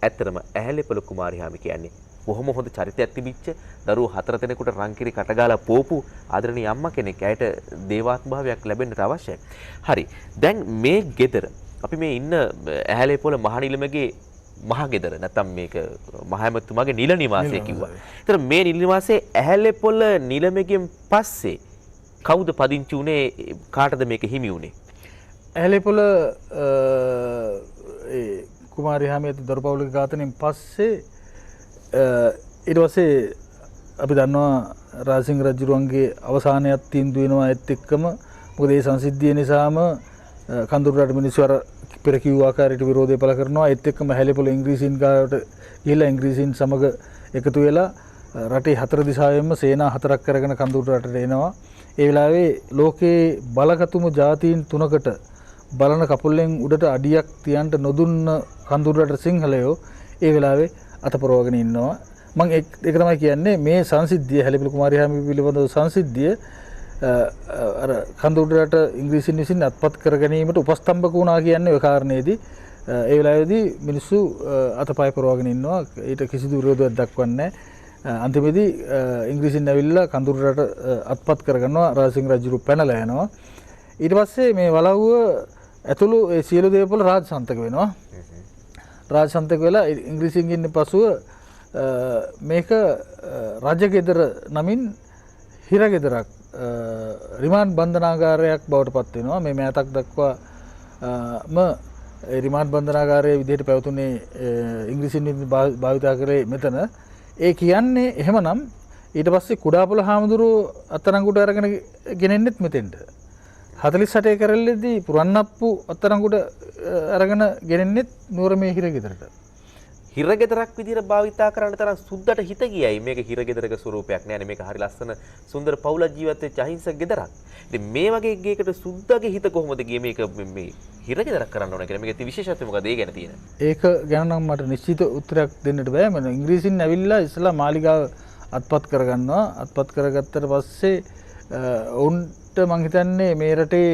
ඇත්තටම ඇහැලේපොළ කුමාරි හාමි කියන්නේ බොහොම හොඳ චරිතයක් තිබිච්ච දරුවෝ 4 දෙනෙකුට රංකිරි කටගාලා පෝපු ආදරණීය අම්මා කෙනෙක්. ඇයට දේවාත්ම භාවයක් ලැබෙන්නට අවශ්‍යයි. හරි. දැන් මේ ගෙදර අපි මේ ඉන්න ඇහැලේපොළ මහනිලමගේ මහගෙදර නැත්තම් මේක මහමැතිතුමාගේ නිල නිවාසය කිව්වා. ඒතර මේ නිල නිවාසයේ ඇහැලේපොළ නිලමකින් පස්සේ කවුද පදිංචි උනේ කාටද මේක හිමි උනේ? ඇහැලේපොළ කුමාරි හාමියත් දොරපවුලක ඝාතනයෙන් පස්සේ ඊට පස්සේ අපි දන්නවා රාජසිංහ රජුරුවන්ගේ අවසානයක් තීන්දුව වෙනවා ඒත් එක්කම මොකද ඒ සංසිද්ධිය නිසාම කඳුරුරට මිනිස්සු අර පෙර කිව්ව ආකාරයට විරෝධය පළ කරනවා. ඒත් එක්කම ඇහැලේපොළ ඉංග්‍රීසීන් ගාවට ගිහිල්ලා ඉංග්‍රීසීන් සමග එකතු වෙලා රටේ 4 දිශාවෙන්ම සේනා 4ක් කරගෙන කඳුරුරටට එනවා. ඒ වෙලාවේ ලෝකේ බලගතුම ජාතීන් 3කට බලන කපුල්ලෙන් උඩට අඩියක් තියන්න නොදුන්න කඳුරුරට සිංහලයෝ ඒ වෙලාවේ අතපරවගෙන ඉන්නවා. මම ඒක තමයි කියන්නේ මේ සංසිද්ධිය ඇහැලේපොළ කුමාරි හාමි පිළිබඳව සංසිද්ධිය අර කඳුරුරට ඉංග්‍රීසීන් විසින් අත්පත් කර ගැනීමට උපස්තම්භක වුණා කියන්නේ ඔය කාරණේදී ඒ වෙලාවේදී මිනිස්සු අතපය පරවගෙන ඉන්නවා. ඊට කිසිදු විරෝධයක් දක්වන්නේ නැහැ. අන්තිමේදී ඉංග්‍රීසීන් ඇවිල්ලා කඳුරුරට අත්පත් කරගන්නවා. රාජසිංහ රජු පැනලා යනවා. ඊට පස්සේ මේ වලව්ව ඇතුළු ඒ සියලු දේපොළ රාජසන්තක වෙනවා. රාජසන්තක වෙලා ඉංග්‍රීසීන්ගෙන් පසුව මේක රජගෙදර නමින් හිරගෙදරක් රිමාන්ඩ් බන්ධනාගාරයක් බවට පත් වෙනවා. මේ මෑතක් දක්වාම රිමාන්ඩ් බන්ධනාගාරයේ විදිහට පැවතුනේ ඉංග්‍රීසීන් භාවිතා කරේ මෙතන. ඒ කියන්නේ එහෙමනම් ඊට පස්සේ කුඩාපොළ හාමුදුරුවෝ අත්අඩංගුවට අරගෙන ගෙනෙන්නෙත් මෙතෙන්ට. 48 කරල්ලේදී පුරන්නප්පු අත්අඩංගුවට අරගෙන ගෙනෙන්නෙත් නුවර මේ හිරගෙදරට. හිරගෙදරක් විදිහට භාවිතා කරන්න තරම් සුද්දට හිත ගියයි. මේක හිරගෙදරක ස්වරූපයක් නෑනේ. මේක හරි ලස්සන සුන්දර පවුලක් ජීවත් වෙච්ච අහිංසක ගෙදරක්. ඉතින් මේ වගේ ගේකට සුද්දාගේ හිත කොහොමද ගියේ මේක මේ හිරගෙදරක් කරන්න ඕන කියලා. මේකේ විශේෂත්වය මොකද ඒ ගැන තියෙන? ඒක ගැන නම් මට නිශ්චිත උත්තරයක් දෙන්නට බෑ. මම ඉංග්‍රීසින් ඇවිල්ලා ඉස්සලා මාලිගාව අත්පත් කරගන්නවා. අත්පත් කරගත්තට පස්සේ ඔවුන්ට මං හිතන්නේ මේ රටේ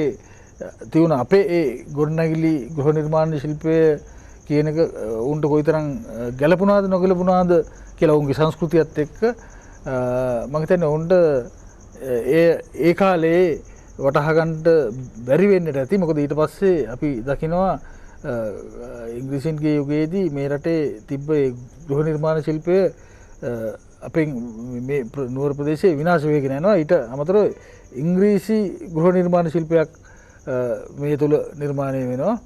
තියුණ අපේ ඒ ගොඩනැගිලි ගෘහ නිර්මාණ ශිල්පය කියන එක උන්ට කොයිතරම් ගැලපුණාද නොගැලපුණාද කියලා උන්ගේ සංස්කෘතියත් එක්ක මම හිතන්නේ උන්ට ඒ කාලේ වටහා ගන්නට බැරි වෙන්නට ඇති. මොකද ඊට පස්සේ අපි දකිනවා ඉංග්‍රීසින්ගේ යුගයේදී මේ රටේ තිබ්බ ගෘහ නිර්මාණ ශිල්පය අපේ මේ නුවර ප්‍රදේශයේ විනාශ වෙගෙන යනවා. ඊට අමතරව ඉංග්‍රීසි ගෘහ නිර්මාණ ශිල්පයක් මේ තුල නිර්මාණය වෙනවා.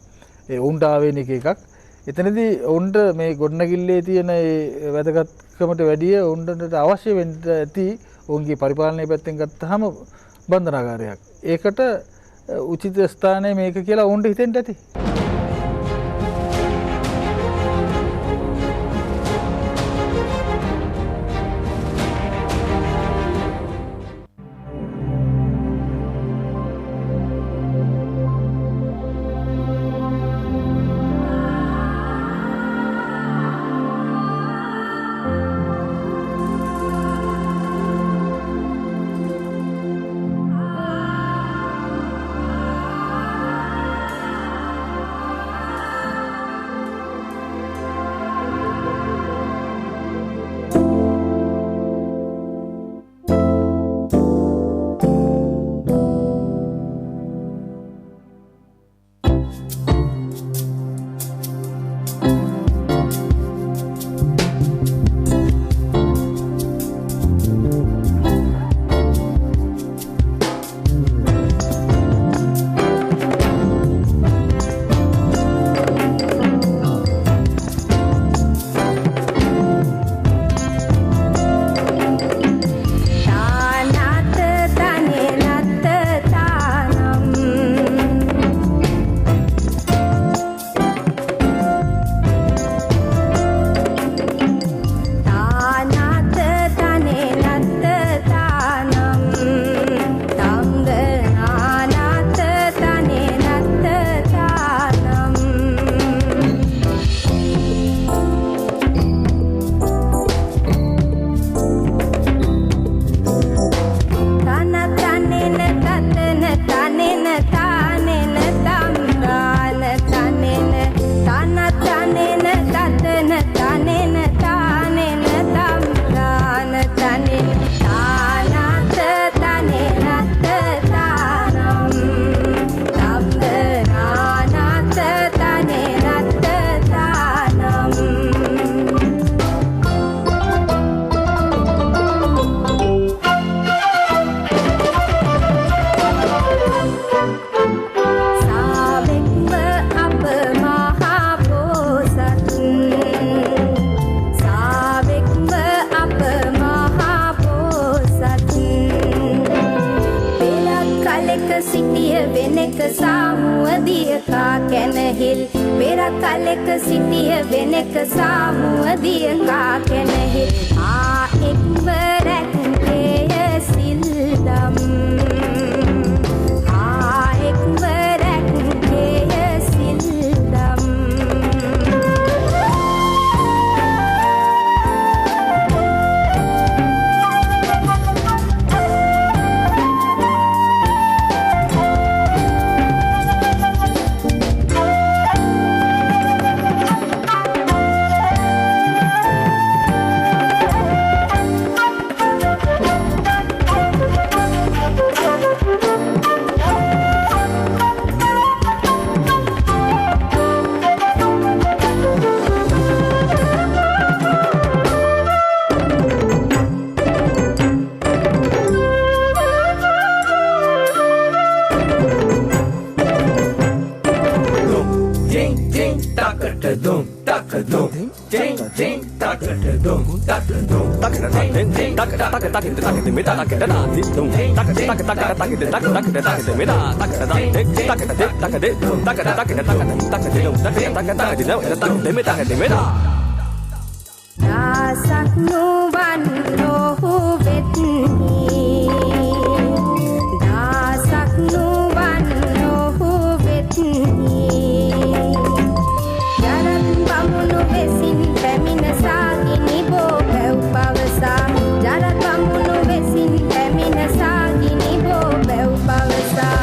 ඒ උන්ට ආවේනික එකක්. එතනදී ඔවුන්ට මේ ගොඩනැගිල්ලේ තියෙන ඒ වැදගත්කමට වැඩිය ඔවුන්ට අවශ්‍ය වෙන්න ඇති ඔවුන්ගේ පරිපාලනය පැත්තෙන් ගත්තාම බන්ධනාගාරයක්. ඒකට උචිත ස්ථානය මේක කියලා ඔවුන්ට හිතෙන්න ඇති. කලෙක සිටිය වෙනක සාමුවදිය කාකැනෙහි එක්වරැක්කේය සිල්දම් එක්වරැක්කේය සිල්දම් දාසක් නුවන් නොහු වෙත්හි දාසක් නුවන් නොහු වෙත්හි යරත් බමුණු වෙසින් පැමිණ සාගිනි බෝ පැව් පවසා යරත් බමුණු වෙසින් පැමිණ සාගිනි බෝ පැව් පවසා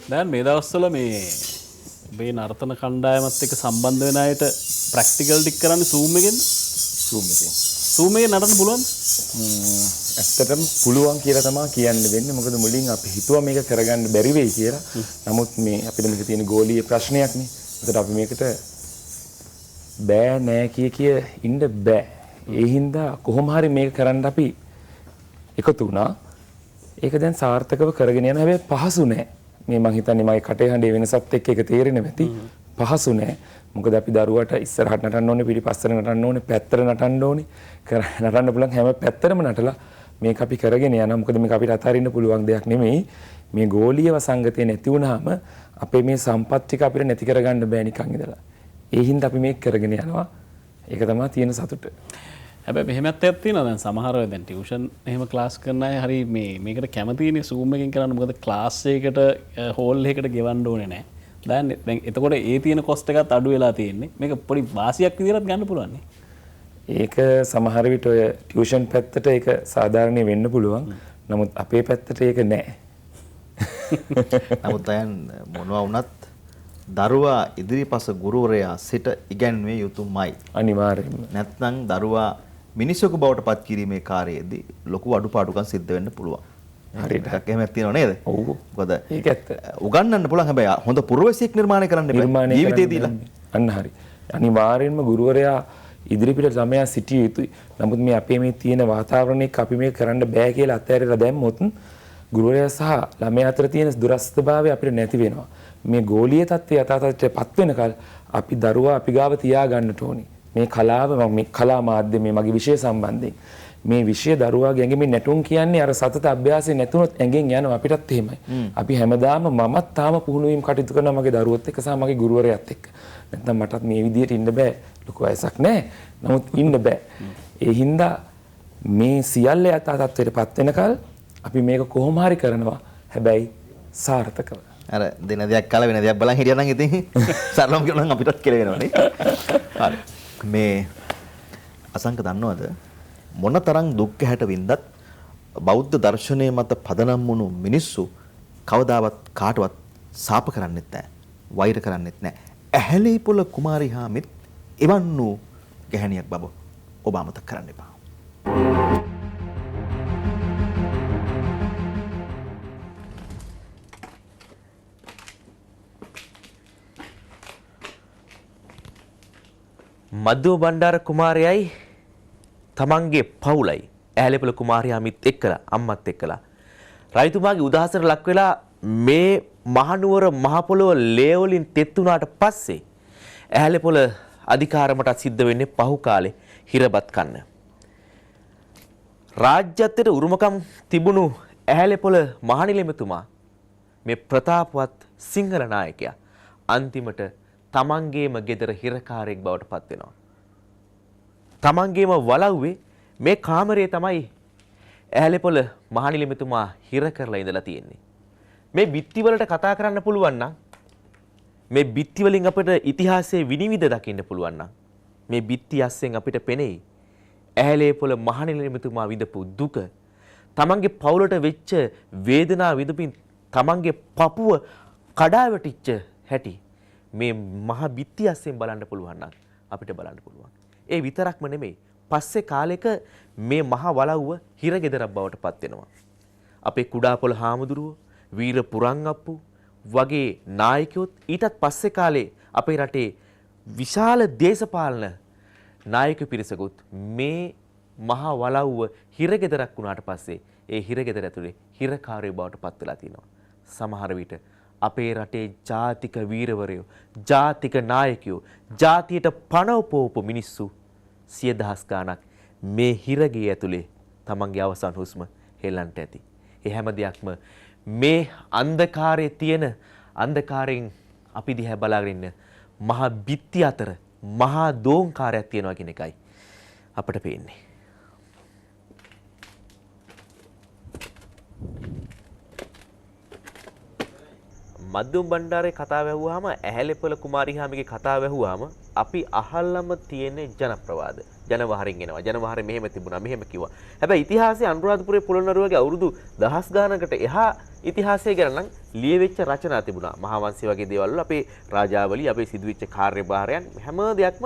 දැන් මේ දවස්වල මේ ඔබේ නර්තන කණ්ඩායමත් එක්ක සම්බන්ධ වෙන අයට ප්‍රැක්ටිකල් ටික කරන්නේ Zoom එකෙන් Zoom එකෙන් නටන්න පුළුවන්ද? ඇත්තටම පුළුවන් කියලා තමයි කියන්න වෙන්නේ. මොකද මුලින් අපි හිතුවා මේක කරගන්න බැරි වෙයි කියලා. නමුත් මේ අපිට මේක තියෙන ගෝලීය ප්‍රශ්නයක්නේ. ඒකට අපි මේකට බෑ නෑ කිය ඉන්න බෑ. ඒ හින්දා කොහොම හරි මේක කරන්න අපි එකතු වුණා. ඒක දැන් සාර්ථකව කරගෙන යන හැබැයි පහසු නෑ. මේ මං හිතන්නේ මගේ කටේ හඬේ වෙනසත් එක්ක ඒක තේරෙන්නේ නැති. පහසු නෑ. මොකද අපි දරුවට ඉස්සරහට නටන්න ඕනේ, පිටිපස්සට නටන්න ඕනේ, පැත්තට නටන්න ඕනේ. නටන්න පුළුවන් හැම පැත්තටම නටලා මේක අපි කරගෙන යනවා. මොකද මේක අපිට අතාරින්න පුළුවන් දෙයක් නෙමෙයි. මේ ගෝලීය වසංගතය නැති වුණාම අපේ මේ සම්පත් ටික අපිට නැති කරගන්න බෑ නිකන් ඉඳලා. ඒ හින්දා අපි මේක කරගෙන යනවා. ඒක තමයි තියෙන සතුට. හැබැයි මෙහෙමත් එකක් තියෙනවා. දැන් සමහර අය දැන් ටියුෂන් එහෙම ක්ලාස් කරන අය හරි මේකට කැමතිනේ Zoom එකෙන් කරන්න. මොකද ක්ලාස් එකකට හෝල් එකකට ගෙවන්න ඕනේ නැහැ. දැන් එතකොට ඒ තියෙන කොස්ට් එකත් අඩු වෙලා තියෙන්නේ. මේක පොඩි වාසියක් විදිහට ගන්න පුළුවන් නේ. ඒක සමහර විට ඔය ටියුෂන් පැත්තට ඒක සාධාරණේ වෙන්න පුළුවන්. නමුත් අපේ පැත්තට ඒක නෑ. නමුත් අයන් මොනවා වුණත් දරුවා ඉදිරිපස ගුරුවරයා සිට ඉගැන්විය යුතුමයි. අනිවාර්යයෙන්ම. නැත්නම් දරුවා මිනිසෙකු බවට පත් කිරීමේ කාර්යයේදී ලොකු අඩුපාඩුකම් සිද්ධ වෙන්න පුළුවන්. හරියට එකක් එහෙමක් තියෙනව නේද? ඔව්. මොකද ඒක ඇත්ත. උගන්වන්න පුළුවන් හැබැයි හොඳ පුරවැසියෙක් නිර්මාණය කරන්න බෑ. ජීවිතේදීලා. අන්න හරි. අනිවාර්යයෙන්ම ගුරුවරයා ඉදිරිපිට ළමයා සිටිය යුතුයි. නමුත් මේ අපේ මේ තියෙන වාතාවරණයක අපි මේක කරන්න බෑ කියලා අත්හැරලා දැම්මොත් ගුරුවරයා සහ ළමයා අතර තියෙන දුරස්ථභාවය අපිට නැති වෙනවා. මේ ගෝලීය තත්ත්වය යථා තත්ත්වයටපත් වෙනකල් අපි දරුවා අපි ගාව තියා ගන්නට ඕනේ. මේ කලාව මේ කලා මාධ්‍ය මේ මගේ විෂය සම්බන්ධයෙන් මේ විෂය දරුවාගේ ඇඟෙමින් නැටුම් කියන්නේ අර සතත අභ්‍යාසය නැතුනොත් ඇඟෙන් යනවා. අපිටත් එහෙමයි. අපි හැමදාම මමත් තාම පුහුණු වීම කටයුතු කරනවා මගේ දරුවොත් එක්ක සහ මගේ ගුරුවරයාත් එක්ක. නැත්නම් මටත් මේ විදියට ඉන්න බෑ. ලොකු වයසක් නැහැ. නමුත් ඉන්න බෑ. ඒ හින්දා මේ සියල්ල යථා තත්ත්වයටපත් වෙනකල් අපි මේක කොහොම හරි කරනවා. හැබැයි සාර්ථකව. අර දෙන දෙයක් කල වෙන දෙයක් බලන් හිටියනම් ඉතින් සරලවම කියනවා නම් අපිටත් කෙල වෙනවනේ. හරි. මේ අසංක දන්නවද මොනතරම් දුක් හැට වින්දත් බෞද්ධ දර්ශනය මත පදනම් වුණු මිනිස්සු කවදාවත් කාටවත් සාප කරන්නෙත් නැහැ. වෛර කරන්නෙත් නැහැ. ඇහැලේපොළ කුමාරි හාමිත් එවන් වූ ගැහැණියක් බව ඔබ අමතක කරන්න එපා. මද්දුව බණ්ඩාර කුමාරයයි තමන්ගේ පවුලයි ඇහැලේපොළ කුමාරයාමිත් එක්කලා අම්මත් එක්කලා රජතුමාගේ උදහසට ලක් වෙලා මේ මහනුවර මහ පොළොව ලේ වලින් තෙත් වුණාට පස්සේ ඇහැලේපොළ අධිකාරමට සිද්ධ වෙන්නේ පහු කාලේ හිරබත් කන්න. රාජ්‍යත්වයට උරුමකම් තිබුණු ඇහැලේපොළ මහනිලමතුමා මේ ප්‍රතාපවත් සිංහල නායකයා අන්තිමට තමන්ගේම ගෙදර හිරකාරයෙක් බවට පත් වෙනවා. තමන්ගේම වලව්වේ මේ කාමරයේ තමයි ඇහැලේපොළ මහනිලමතුමා හිර කරලා ඉඳලා තියෙන්නේ. මේ බිත්ති වලට කතා කරන්න පුළුවන් නම් මේ බිත්ති වලින් අපිට ඉතිහාසයේ විනිවිද දකින්න පුළුවන් නම් මේ බිත්ති අස්සෙන් අපිට පෙනෙයි ඇහැලේපොළ මහනිලමතුමා විඳපු දුක, තමන්ගේ පවුලට වෙච්ච වේදනාව විඳපින් තමන්ගේ පපුව කඩා වැටිච්ච හැටි මේ මහ බිත්ති අස්සෙන් බලන්න පුළුවන් නම් අපිට බලන්න පුළුවන්. ඒ විතරක්ම නෙමෙයි පස්සේ කාලෙක මේ මහ වලව්ව හිරගෙදරක් බවට පත් වෙනවා. අපේ කුඩාපොළ හාමුදුරුවෝ, වීර පුරංගප්පු වගේ නායකයොත් ඊටත් පස්සේ කාලේ අපේ රටේ විශාල දේශපාලන නායක පිරිසකුත් මේ මහ වලව්ව හිරගෙදරක් වුණාට පස්සේ ඒ හිරගෙදර ඇතුලේ හිරකාරයෝ බවට පත් වෙලා තියෙනවා. සමහර විට අපේ රටේ ජාතික වීරවරයෝ, ජාතික නායකයෝ, ජාතියට පණ උපවපු මිනිස්සු 100,000 ගාණක් මේ හිරගේ ඇතුලේ තමන්ගේ අවසන් හුස්ම හෙලන්ට ඇති. ඒ හැම දෙයක්ම මේ අන්ධකාරයේ තියෙන අන්ධකාරයෙන් අපි දිහා බලාගෙන ඉන්න මහා බිත්ති අතර මහා දෝංකාරයක් තියෙනවා කියන එකයි අපිට පේන්නේ. මද්දුම් බණ්ඩාරේ කතාව ඇහුවාම ඇහැලේපොළ කුමාරිහාමිගේ කතාව ඇහුවාම අපි අහල්ලම තියෙන ජනප්‍රවාද ජනවහරින් එනවා. ජනවහරේ මෙහෙම තිබුණා මෙහෙම කිව්වා. හැබැයි ඉතිහාසයේ අනුරාධපුරයේ පොළොන්නරුවගේ අවුරුදු 10 ගානකට එහා ඉතිහාසය ගැන නම් ලියවෙච්ච රචනා තිබුණා. මහාවංශය වගේ දේවල් වල අපේ රාජාවලි අපේ සිදුවෙච්ච කාර්යභාරයන් හැම දෙයක්ම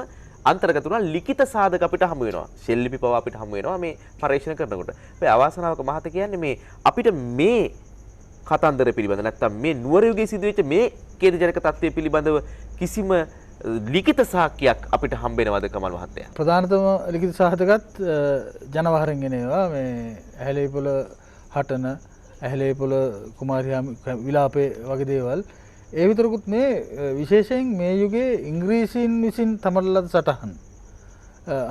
අන්තර්ගත වුණා. ලිඛිත සාධක අපිට හමු වෙනවා. ශෙල්ලිපි පව අපිට හමු වෙනවා මේ පරීක්ෂණ කරනකොට. මේ අවාසනාවක මහත කියන්නේ මේ අපිට මේ කතන්දර පිළිබඳ නැත්තම් මේ නුවර යුගයේ සිදුවෙච්ච මේ ඛේදජනක තත්ත්වය පිළිබඳව කිසිම ලිඛිත සාක්ෂියක් අපිට හම්බ වෙනවද කමල් මහත්තයා? ප්‍රධානතම ලිඛිත සාහිතකත් ජනවහරෙන් එනවා මේ ඇහැලේපොළ හටන ඇහැලේපොළ කුමාරියාමි විලාපේ වගේ දේවල්. ඒ විතරකුත් මේ විශේෂයෙන් මේ යුගයේ ඉංග්‍රීසීන් විසින් තමරන ලද සටහන්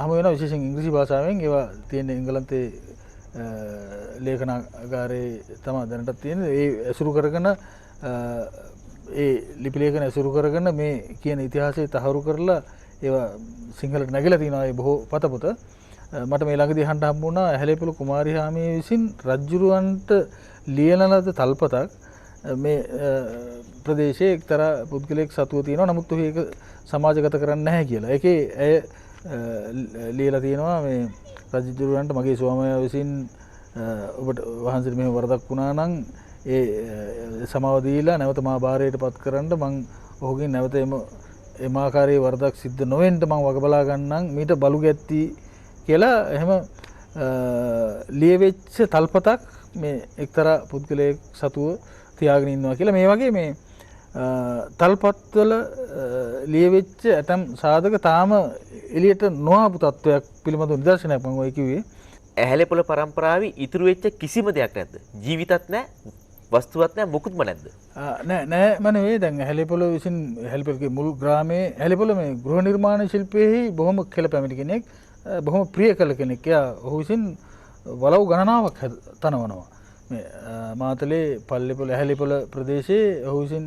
හමු වෙනවා. විශේෂයෙන් ඉංග්‍රීසි භාෂාවෙන් ඒවා තියෙන එංගලන්තයේ ලේඛනාගාරයේ තමයි දැනටත් තියෙන්නේ. ඒ ඇසුරු කරගෙන ඒ ලිපි ලේඛන ඇසුරු කරගෙන මේ කියන ඉතිහාසය තහවුරු කරලා ඒවා සිංහලට නැගලා තියෙනවා ඒ බොහෝ පතපොත. මට මේ ළඟදී අහන්න හම්බ වුණා ඇහැලේපොළ කුමාරිහාමිය විසින් රජුරවන්ට ලියන ලද තල්පතක් මේ ප්‍රදේශයේ එක්තරා පුද්ගලයෙක් සතුව තියෙනවා. නමුත් ඔහු ඒක සමාජගත කරන්නේ නැහැ කියලා. ඒකේ ඇය ලියලා තියෙනවා මේ රජුරවන්ට මගේ ස්වාමියා විසින් ඔබට වහන්සේට මෙහෙම වරදක් වුණා නම් ඒ සමාව දීලා නැවත මා භාරයට පත් කරන්න මං ඔහුගෙන් නැවත එම ආකාරයේ වරදක් සිද්ධ නොවෙන්න මං වග බලා ගන්නම් මීට බලු ගැත්ති කියලා එහෙම ලියවෙච්ච තල්පතක් මේ එක්තරා පුද්ගලයෙක් සතුව තියාගෙන ඉන්නවා කියලා. මේ වගේ මේ තල්පත්වල ලියවෙච්ච ඇතම් සාධක තාම එළියට නොආපු තත්වයක් පිළිබඳව නිදර්ශනයක් මම ඔය කිව්වේ. ඇහැලේපොළ පරම්පරාවේ ඉතුරු වෙච්ච කිසිම දෙයක් නැද්ද? ජීවිතත් නැහැ, වස්තුවත් නැහැ, මොකුත්ම නැද්ද? නෑ මම නෙවෙයි. දැන් ඇහැලේපොළ විසින් ඇහැලේපොළගේ මුල් ග්‍රාමයේ ඇහැලේපොළ මේ ගෘහ නිර්මාණ ශිල්පයේහි බොහොම කෙළපැමිණි කෙනෙක්, බොහොම ප්‍රිය කළ කෙනෙක්. එයා ඔහු විසින් වලව් ගණනාවක් තනවනවා. මේ මාතලේ පල්ලේපොළ ඇහැලේපොළ ප්‍රදේශයේ ඔහු විසින්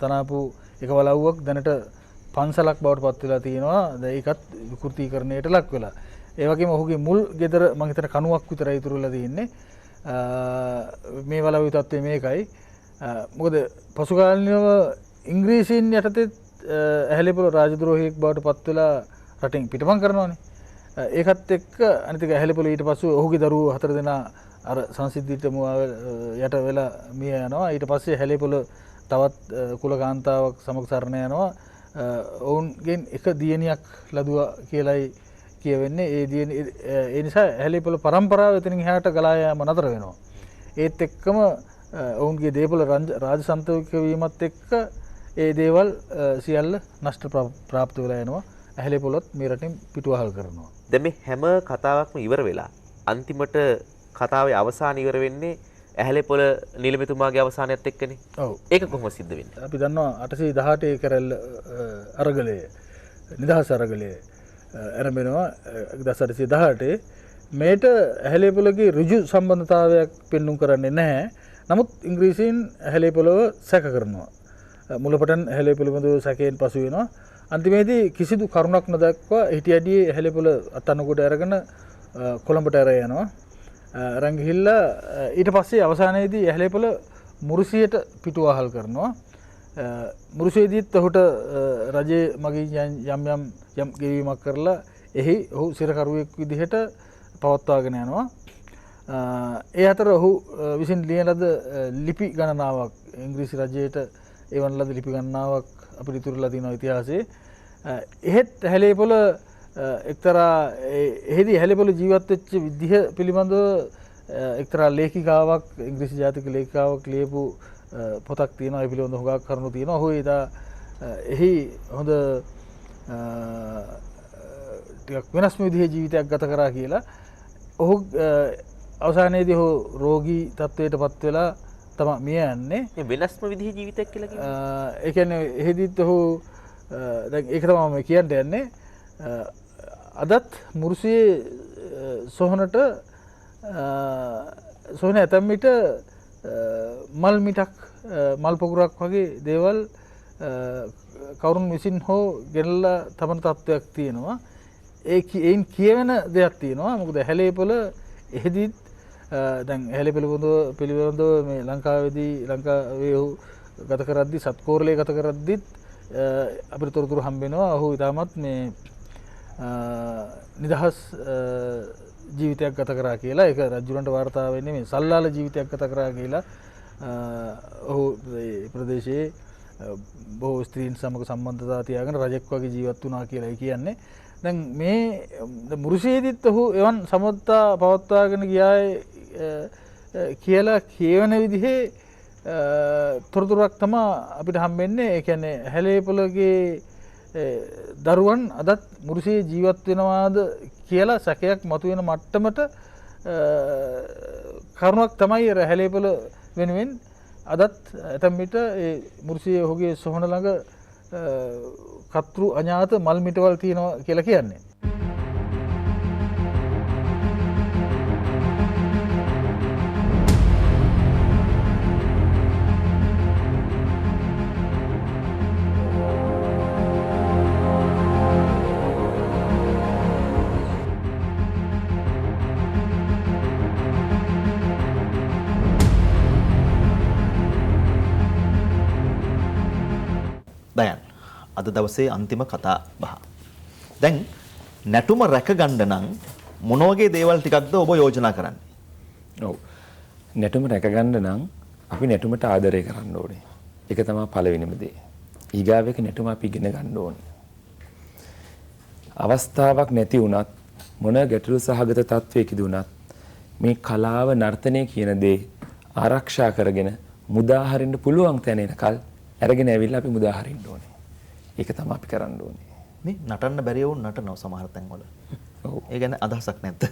තනාපු එක වලව්වක් දැනට පන්සලක් බවට පත් වෙලා තියෙනවා. දැන් ඒකත් විකෘතීකරණයට ලක් වෙලා. ඒ වගේම ඔහුගේ මුල් ගෙදර මම හිතන කණුවක් විතරයි ඉතුරු වෙලා තියෙන්නේ. මේ වලව්වේ තත්ත්වය මේකයි. මොකද පසුකාලීනව ඉංග්‍රීසීන් යටතේ ඇහැලේපොළ රාජද්‍රෝහියෙක් බවට පත් වෙලා රටින් පිටපන් කරනවානේ. ඒකත් එක්ක අනිත් එක ඇහැලේපොළ ඊට පස්සේ ඔහුගේ දරුවෝ 4 දෙනා අර සංසිද්ධියට යට වෙලා මිය යනවා. ඊට පස්සේ ඇහැලේපොළ තවත් කුල කාන්තාවක් සමග සරණ යනවා. ඔවුන්ගෙන් එක දියණියක් ලැබුවා කියලායි කියවෙන්නේ. ඒ නිසා ඇහැලේපොළ පරම්පරාව එතනින් එහාට ගලා යාම නතර වෙනවා. ඒත් එක්කම ඔවුන්ගේ දේපොළ රාජසන්තක වීමත් එක්ක ඒ දේවල් සියල්ල නෂ්ට ප්‍රාප්ත වෙලා යනවා. ඇහැලේපොළත් මේ රටින් පිටුවහල් කරනවා. දැන් මේ හැම කතාවක්ම ඉවර වෙලා අන්තිමට කතාවේ අවසාන ඉවර වෙන්නේ ඇහැලේපොළ නිලමෙතුමාගේ අවසානයත් එක්කනේ. ඔව්. ඒක කොහොමද සිද්ධ වෙන්නේ? අපි දන්නවා 818 කරල්ල අරගලය නිදහස් අරගලය ආරම්භ 1818 මේට ඇහැලේපොළගේ ඍජු සම්බන්ධතාවයක් පෙන්눔 කරන්නේ නැහැ. නමුත් ඉංග්‍රීසීන් ඇහැලේපොළව සැක කරනවා. මුලපටන් ඇහැලේපොළ පිළිබඳව සැකයෙන් පසු වෙනවා. අන්තිමේදී කිසිදු කරුණක් නොදක්වා හිටියදී ඇහැලේපොළ අත්අඩංගුවට අරගෙන කොළඹට ඇර යනවා. අරන් ගිහිල්ලා ඊට පස්සේ අවසානයේදී ඇහැලේපොළ මුරුසියට පිටුවහල් කරනවා. මුරුසියේදීත් ඔහුට රජයේ මගින් යම් ගෙවීමක් කරලා එහි ඔහු සිරකරුවෙක් විදිහට පවත්වාගෙන යනවා. ඒ අතර ඔහු විසින් ලියන ලද ලිපි ගණනාවක් ඉංග්‍රීසි රජයට එවන ලද ලිපි ගණනාවක් අපිට ඉතුරුලා තියෙනවා ඉතිහාසයේ. එහෙත් ඇහැලේපොළ එක්තරා එහිදී ඇහැලේපොළ ජීවත් වෙච්ච විදිහ පිළිබඳව එක්තරා ලේඛිකාවක් ඉංග්‍රීසි ජාතික ලේඛිකාවක් ලියපු පොතක් තියෙනවා. ඒ පිළිබඳව හුඟක් කරුණු තියෙනවා. ඔහු එහි හොඳ ටිකක් වෙනස්ම විදිහේ ජීවිතයක් ගත කරා කියලා. ඔහු අවසානයේදී ඔහු රෝගී තත්ත්වයට පත් වෙලා තමයි මිය යන්නේ. මේ වෙනස්ම විදිහේ ජීවිතයක් කියලා කියන්නේ. ඒ කියන්නේ එහෙදිත් ඔහු දැන් ඒක තමයි මම කියන්න යන්නේ. අදත් මුරුසියේ සොහනට සොහන ඇතැම් විට මල් මිටක් මල් පොකුරක් වගේ දේවල් කවුරුන් විසින් හෝ ගෙනල්ලා තමන තත්ත්වයක් තියෙනවා. එයින් කියවෙන දෙයක් තියෙනවා. මොකද ඇහැලේපොළ එහෙදිත් දැන් ඇහැලේපොළ පිළිබඳව මේ ලංකාවේ ඔහු ගත කරද්දී සත්කෝරලේ ගත කරද්දිත් අපිට තොරතුරු හම්බ වෙනවා. ඔහු ඉතාමත් මේ නිදහස් ජීවිතයක් ගත කරා කියලා. ඒක රජුරන්ට වාර්තා වෙන්නේ මේ සල්ලාල ජීවිතයක් ගත කරා කියලා. ඔහු ප්‍රදේශයේ බොහෝ ස්ත්‍රීන් සමග සම්බන්ධතා තියාගෙන රජෙක් වගේ ජීවත් වුණා කියලා කියන්නේ. දැන් මේ මුරුසියේදීත් ඔහු එවන් සමත්තා පවත්වාගෙන ගියායි කියලා කියවන විදිහේ තොරතුරක් තමයි අපිට හම්බෙන්නේ. ඒ කියන්නේ ඇහැලේපොළගේ දරුවන් අදත් මුරුසියේ ජීවත් වෙනවාද කියලා සැකයක් මතුවෙන මට්ටමට කරුණක් තමයි ඇහැලේපොළ වෙනුවෙන් අදත් ඇතැම් විට ඒ මුරුසියේ ඔහුගේ සොහන ළඟ කතෘ අඥාත මල් මිටවල් තියෙනවා කියලා කියන්නේ. දයන් අද දවසේ අන්තිම කතා බහ. දැන් නැටුම රැකගන්න නම් මොන වගේ දේවල් ටිකක්ද ඔබ යෝජනා කරන්නේ? ඔව්. නැටුම රැකගන්න නම් අපි නැටුමට ආදරය කරන්න ඕනේ. ඒක තමයි පළවෙනිම දේ. ඊගාවෙක නැටුම අපි ඉගෙන ගන්න ඕනේ. අවස්ථාවක් නැති වුණත් මොන ගැටලු සහගත තත්වයකදී වුණත් මේ කලාව නර්තනය කියන දේ ආරක්ෂා කරගෙන මුදා හරින්න පුළුවන් තැන එනකල් අරගෙන ඇවිල්ලා අපි මුදා හරින්න ඕනේ. ඒක තමයි අපි කරන්න ඕනේ. මේ නටන්න බැරි වුන් නටනවා සමහර තැන්වල. ඔව්. ඒ ගැන අදහසක් නැද්ද?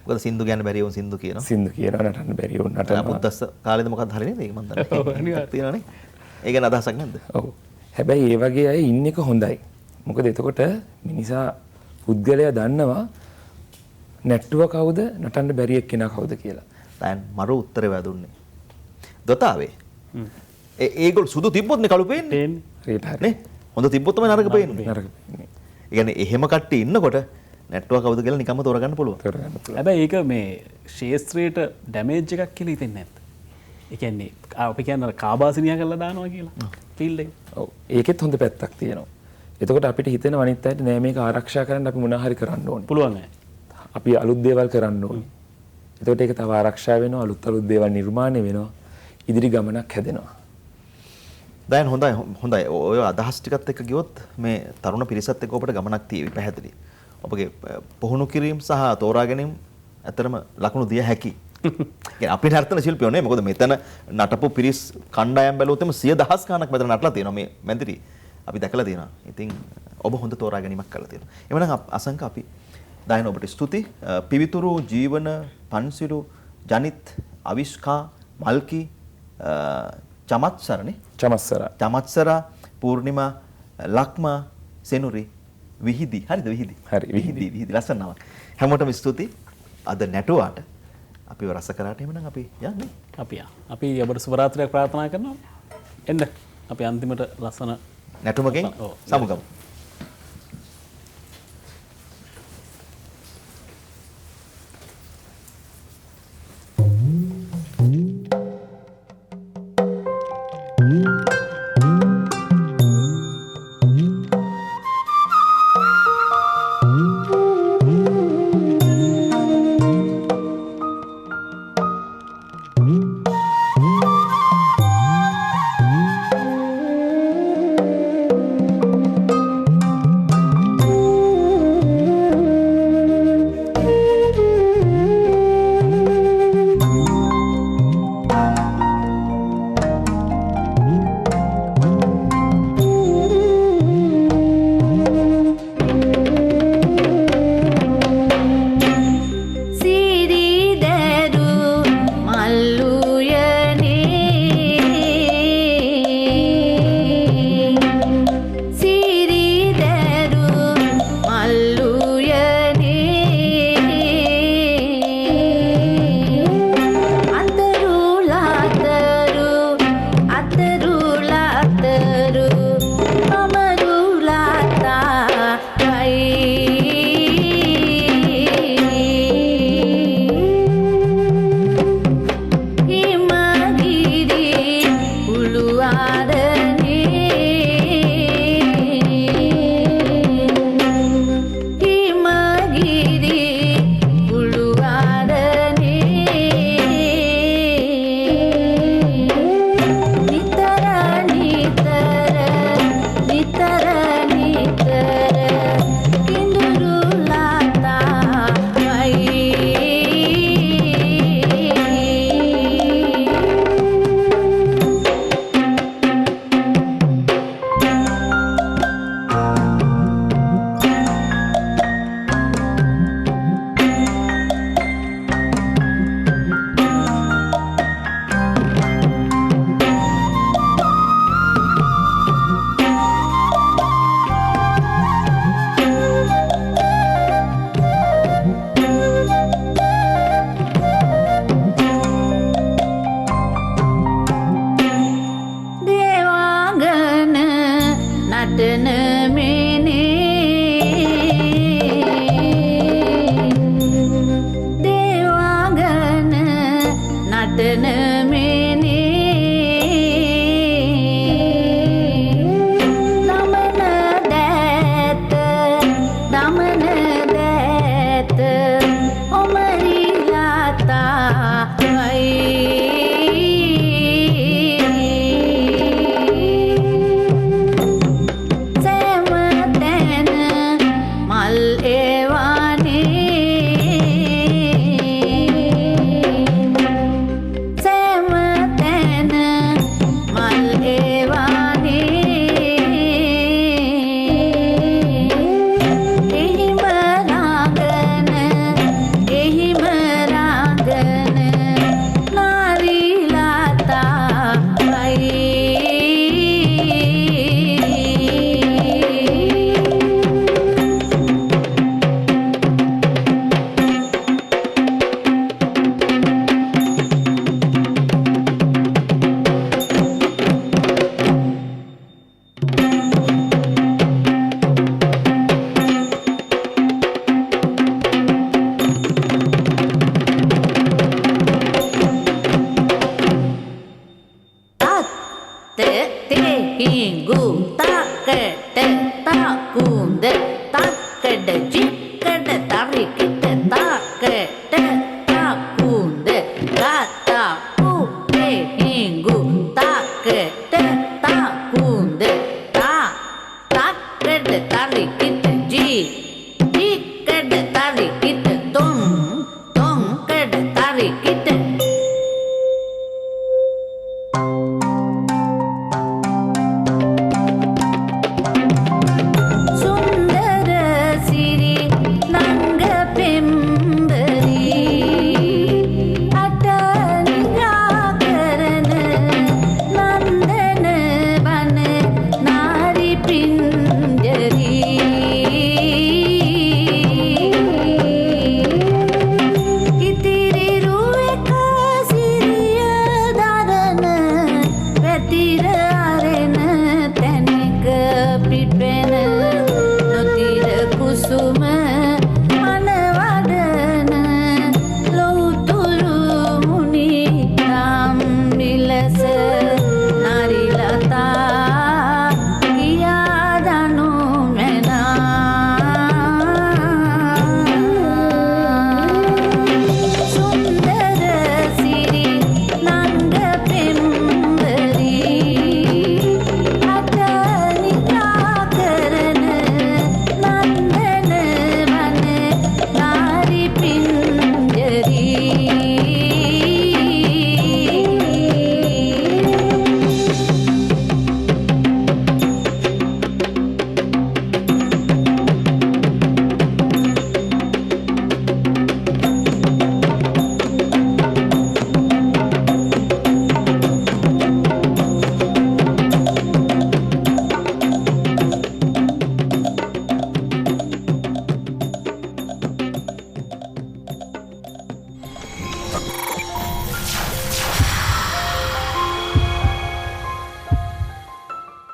මොකද සින්දු ගැන බැරි වුන් සින්දු කියනවා. සින්දු කියනවා නටන්න බැරි වුන් නටනවා. බුද්දස්ස කාලේද මොකක්ද හරිනේ මේක මන් දන්නේ. ඔව් අනිවාර්යයෙන් තියෙනවානේ. ඒ ගැන අදහසක් නැද්ද? ඔව්. හැබැයි ඒ වගේ අය ඉන්න එක හොඳයි. මොකද එතකොට මිනිසා පුද්ගලයා දන්නවා නැට්ටුව කවුද නටන්න බැරි එක්කෙනා කවුද කියලා. දැන් මරු උත්තරේ වැදුන්නේ. දොතාවේ. ඒගොල්ලෝ සුදු තිබ්බොත්නේ කළු පේන්නේ. නේ? හොඳ තිබ්බොත් තමයි නරක පේන්නේ. නරක පේන්නේ. ඒ කියන්නේ එහෙම කට්ටිය ඉන්නකොට නැට්ටුව කවුද කියලා නිකම්ම තෝරගන්න පුළුවන්. හැබැයි ඒක මේ ශේස්ත්‍රයට ඩැමේජ් එකක් කියලා හිතෙන්නේ නැද්ද? ඒ කියන්නේ අපි කියන්නේ කාබාසිනියා කරලා දානවා කියලා. ෆීල්ඩ් එක. ඔව්. ඒකෙත් හොඳ පැත්තක් තියෙනවා. එතකොට අපිට හිතෙනවා අනිත් අයට නෑ මේක ආරක්ෂා කරන්න අපි මොනවා හරි කරන්න ඕනේ. පුළුවන් නෑ. අපි අලුත් දේවල් කරන්න ඕනේ. එතකොට ඒක තව ආරක්ෂා වෙනවා අලුත් දේවල් නිර්මාණය වෙනවා. ඉදිරි ගමනක් හැදෙනවා. දැන් හොඳයි. ඔය අදහස් ටිකත් එක්ක ගියොත් මේ තරුණ පිරිසත් එක්ක ඔබට ගමනක් තියෙවි පැහැදිලි. ඔබගේ පුහුණු කිරීම සහ තෝරා ගැනීම ඇත්තටම ලකුණු දිය හැකි. කියන්නේ අපි නර්තන ශිල්පියෝ නේ. මොකද මෙතන නටපු පිරිස් කණ්ඩායම් බැලුවොත් එම 100,000 ගණක් මෙතන නටලා තියෙනවා මේ මැදිරි. අපි දැකලා තියෙනවා. ඉතින් ඔබ හොඳ තෝරා ගැනීමක් කරලා තියෙනවා. එවනම් අසංක අපි දායන ඔබට ස්තුති. පිවිතුරු ජීවන පන්සිරු ජනිත් අවිෂ්කා මල්කි චමත්සර පූර්ණිමා ලක්මා සෙනුරි විහිදි. හරිද විහිදි? හරි විහිදි ලස්සන නම. හැමෝටම ස්තුති. අද නැටුවාට අපිව රස කරාට එමනම් අපි යන්නේ. අපි ඔබට සුබ රාත්‍රියක් ප්‍රාර්ථනා කරනවා. එන්න අපි අන්තිමට ලස්සන නැටුමකින් සමුගමු.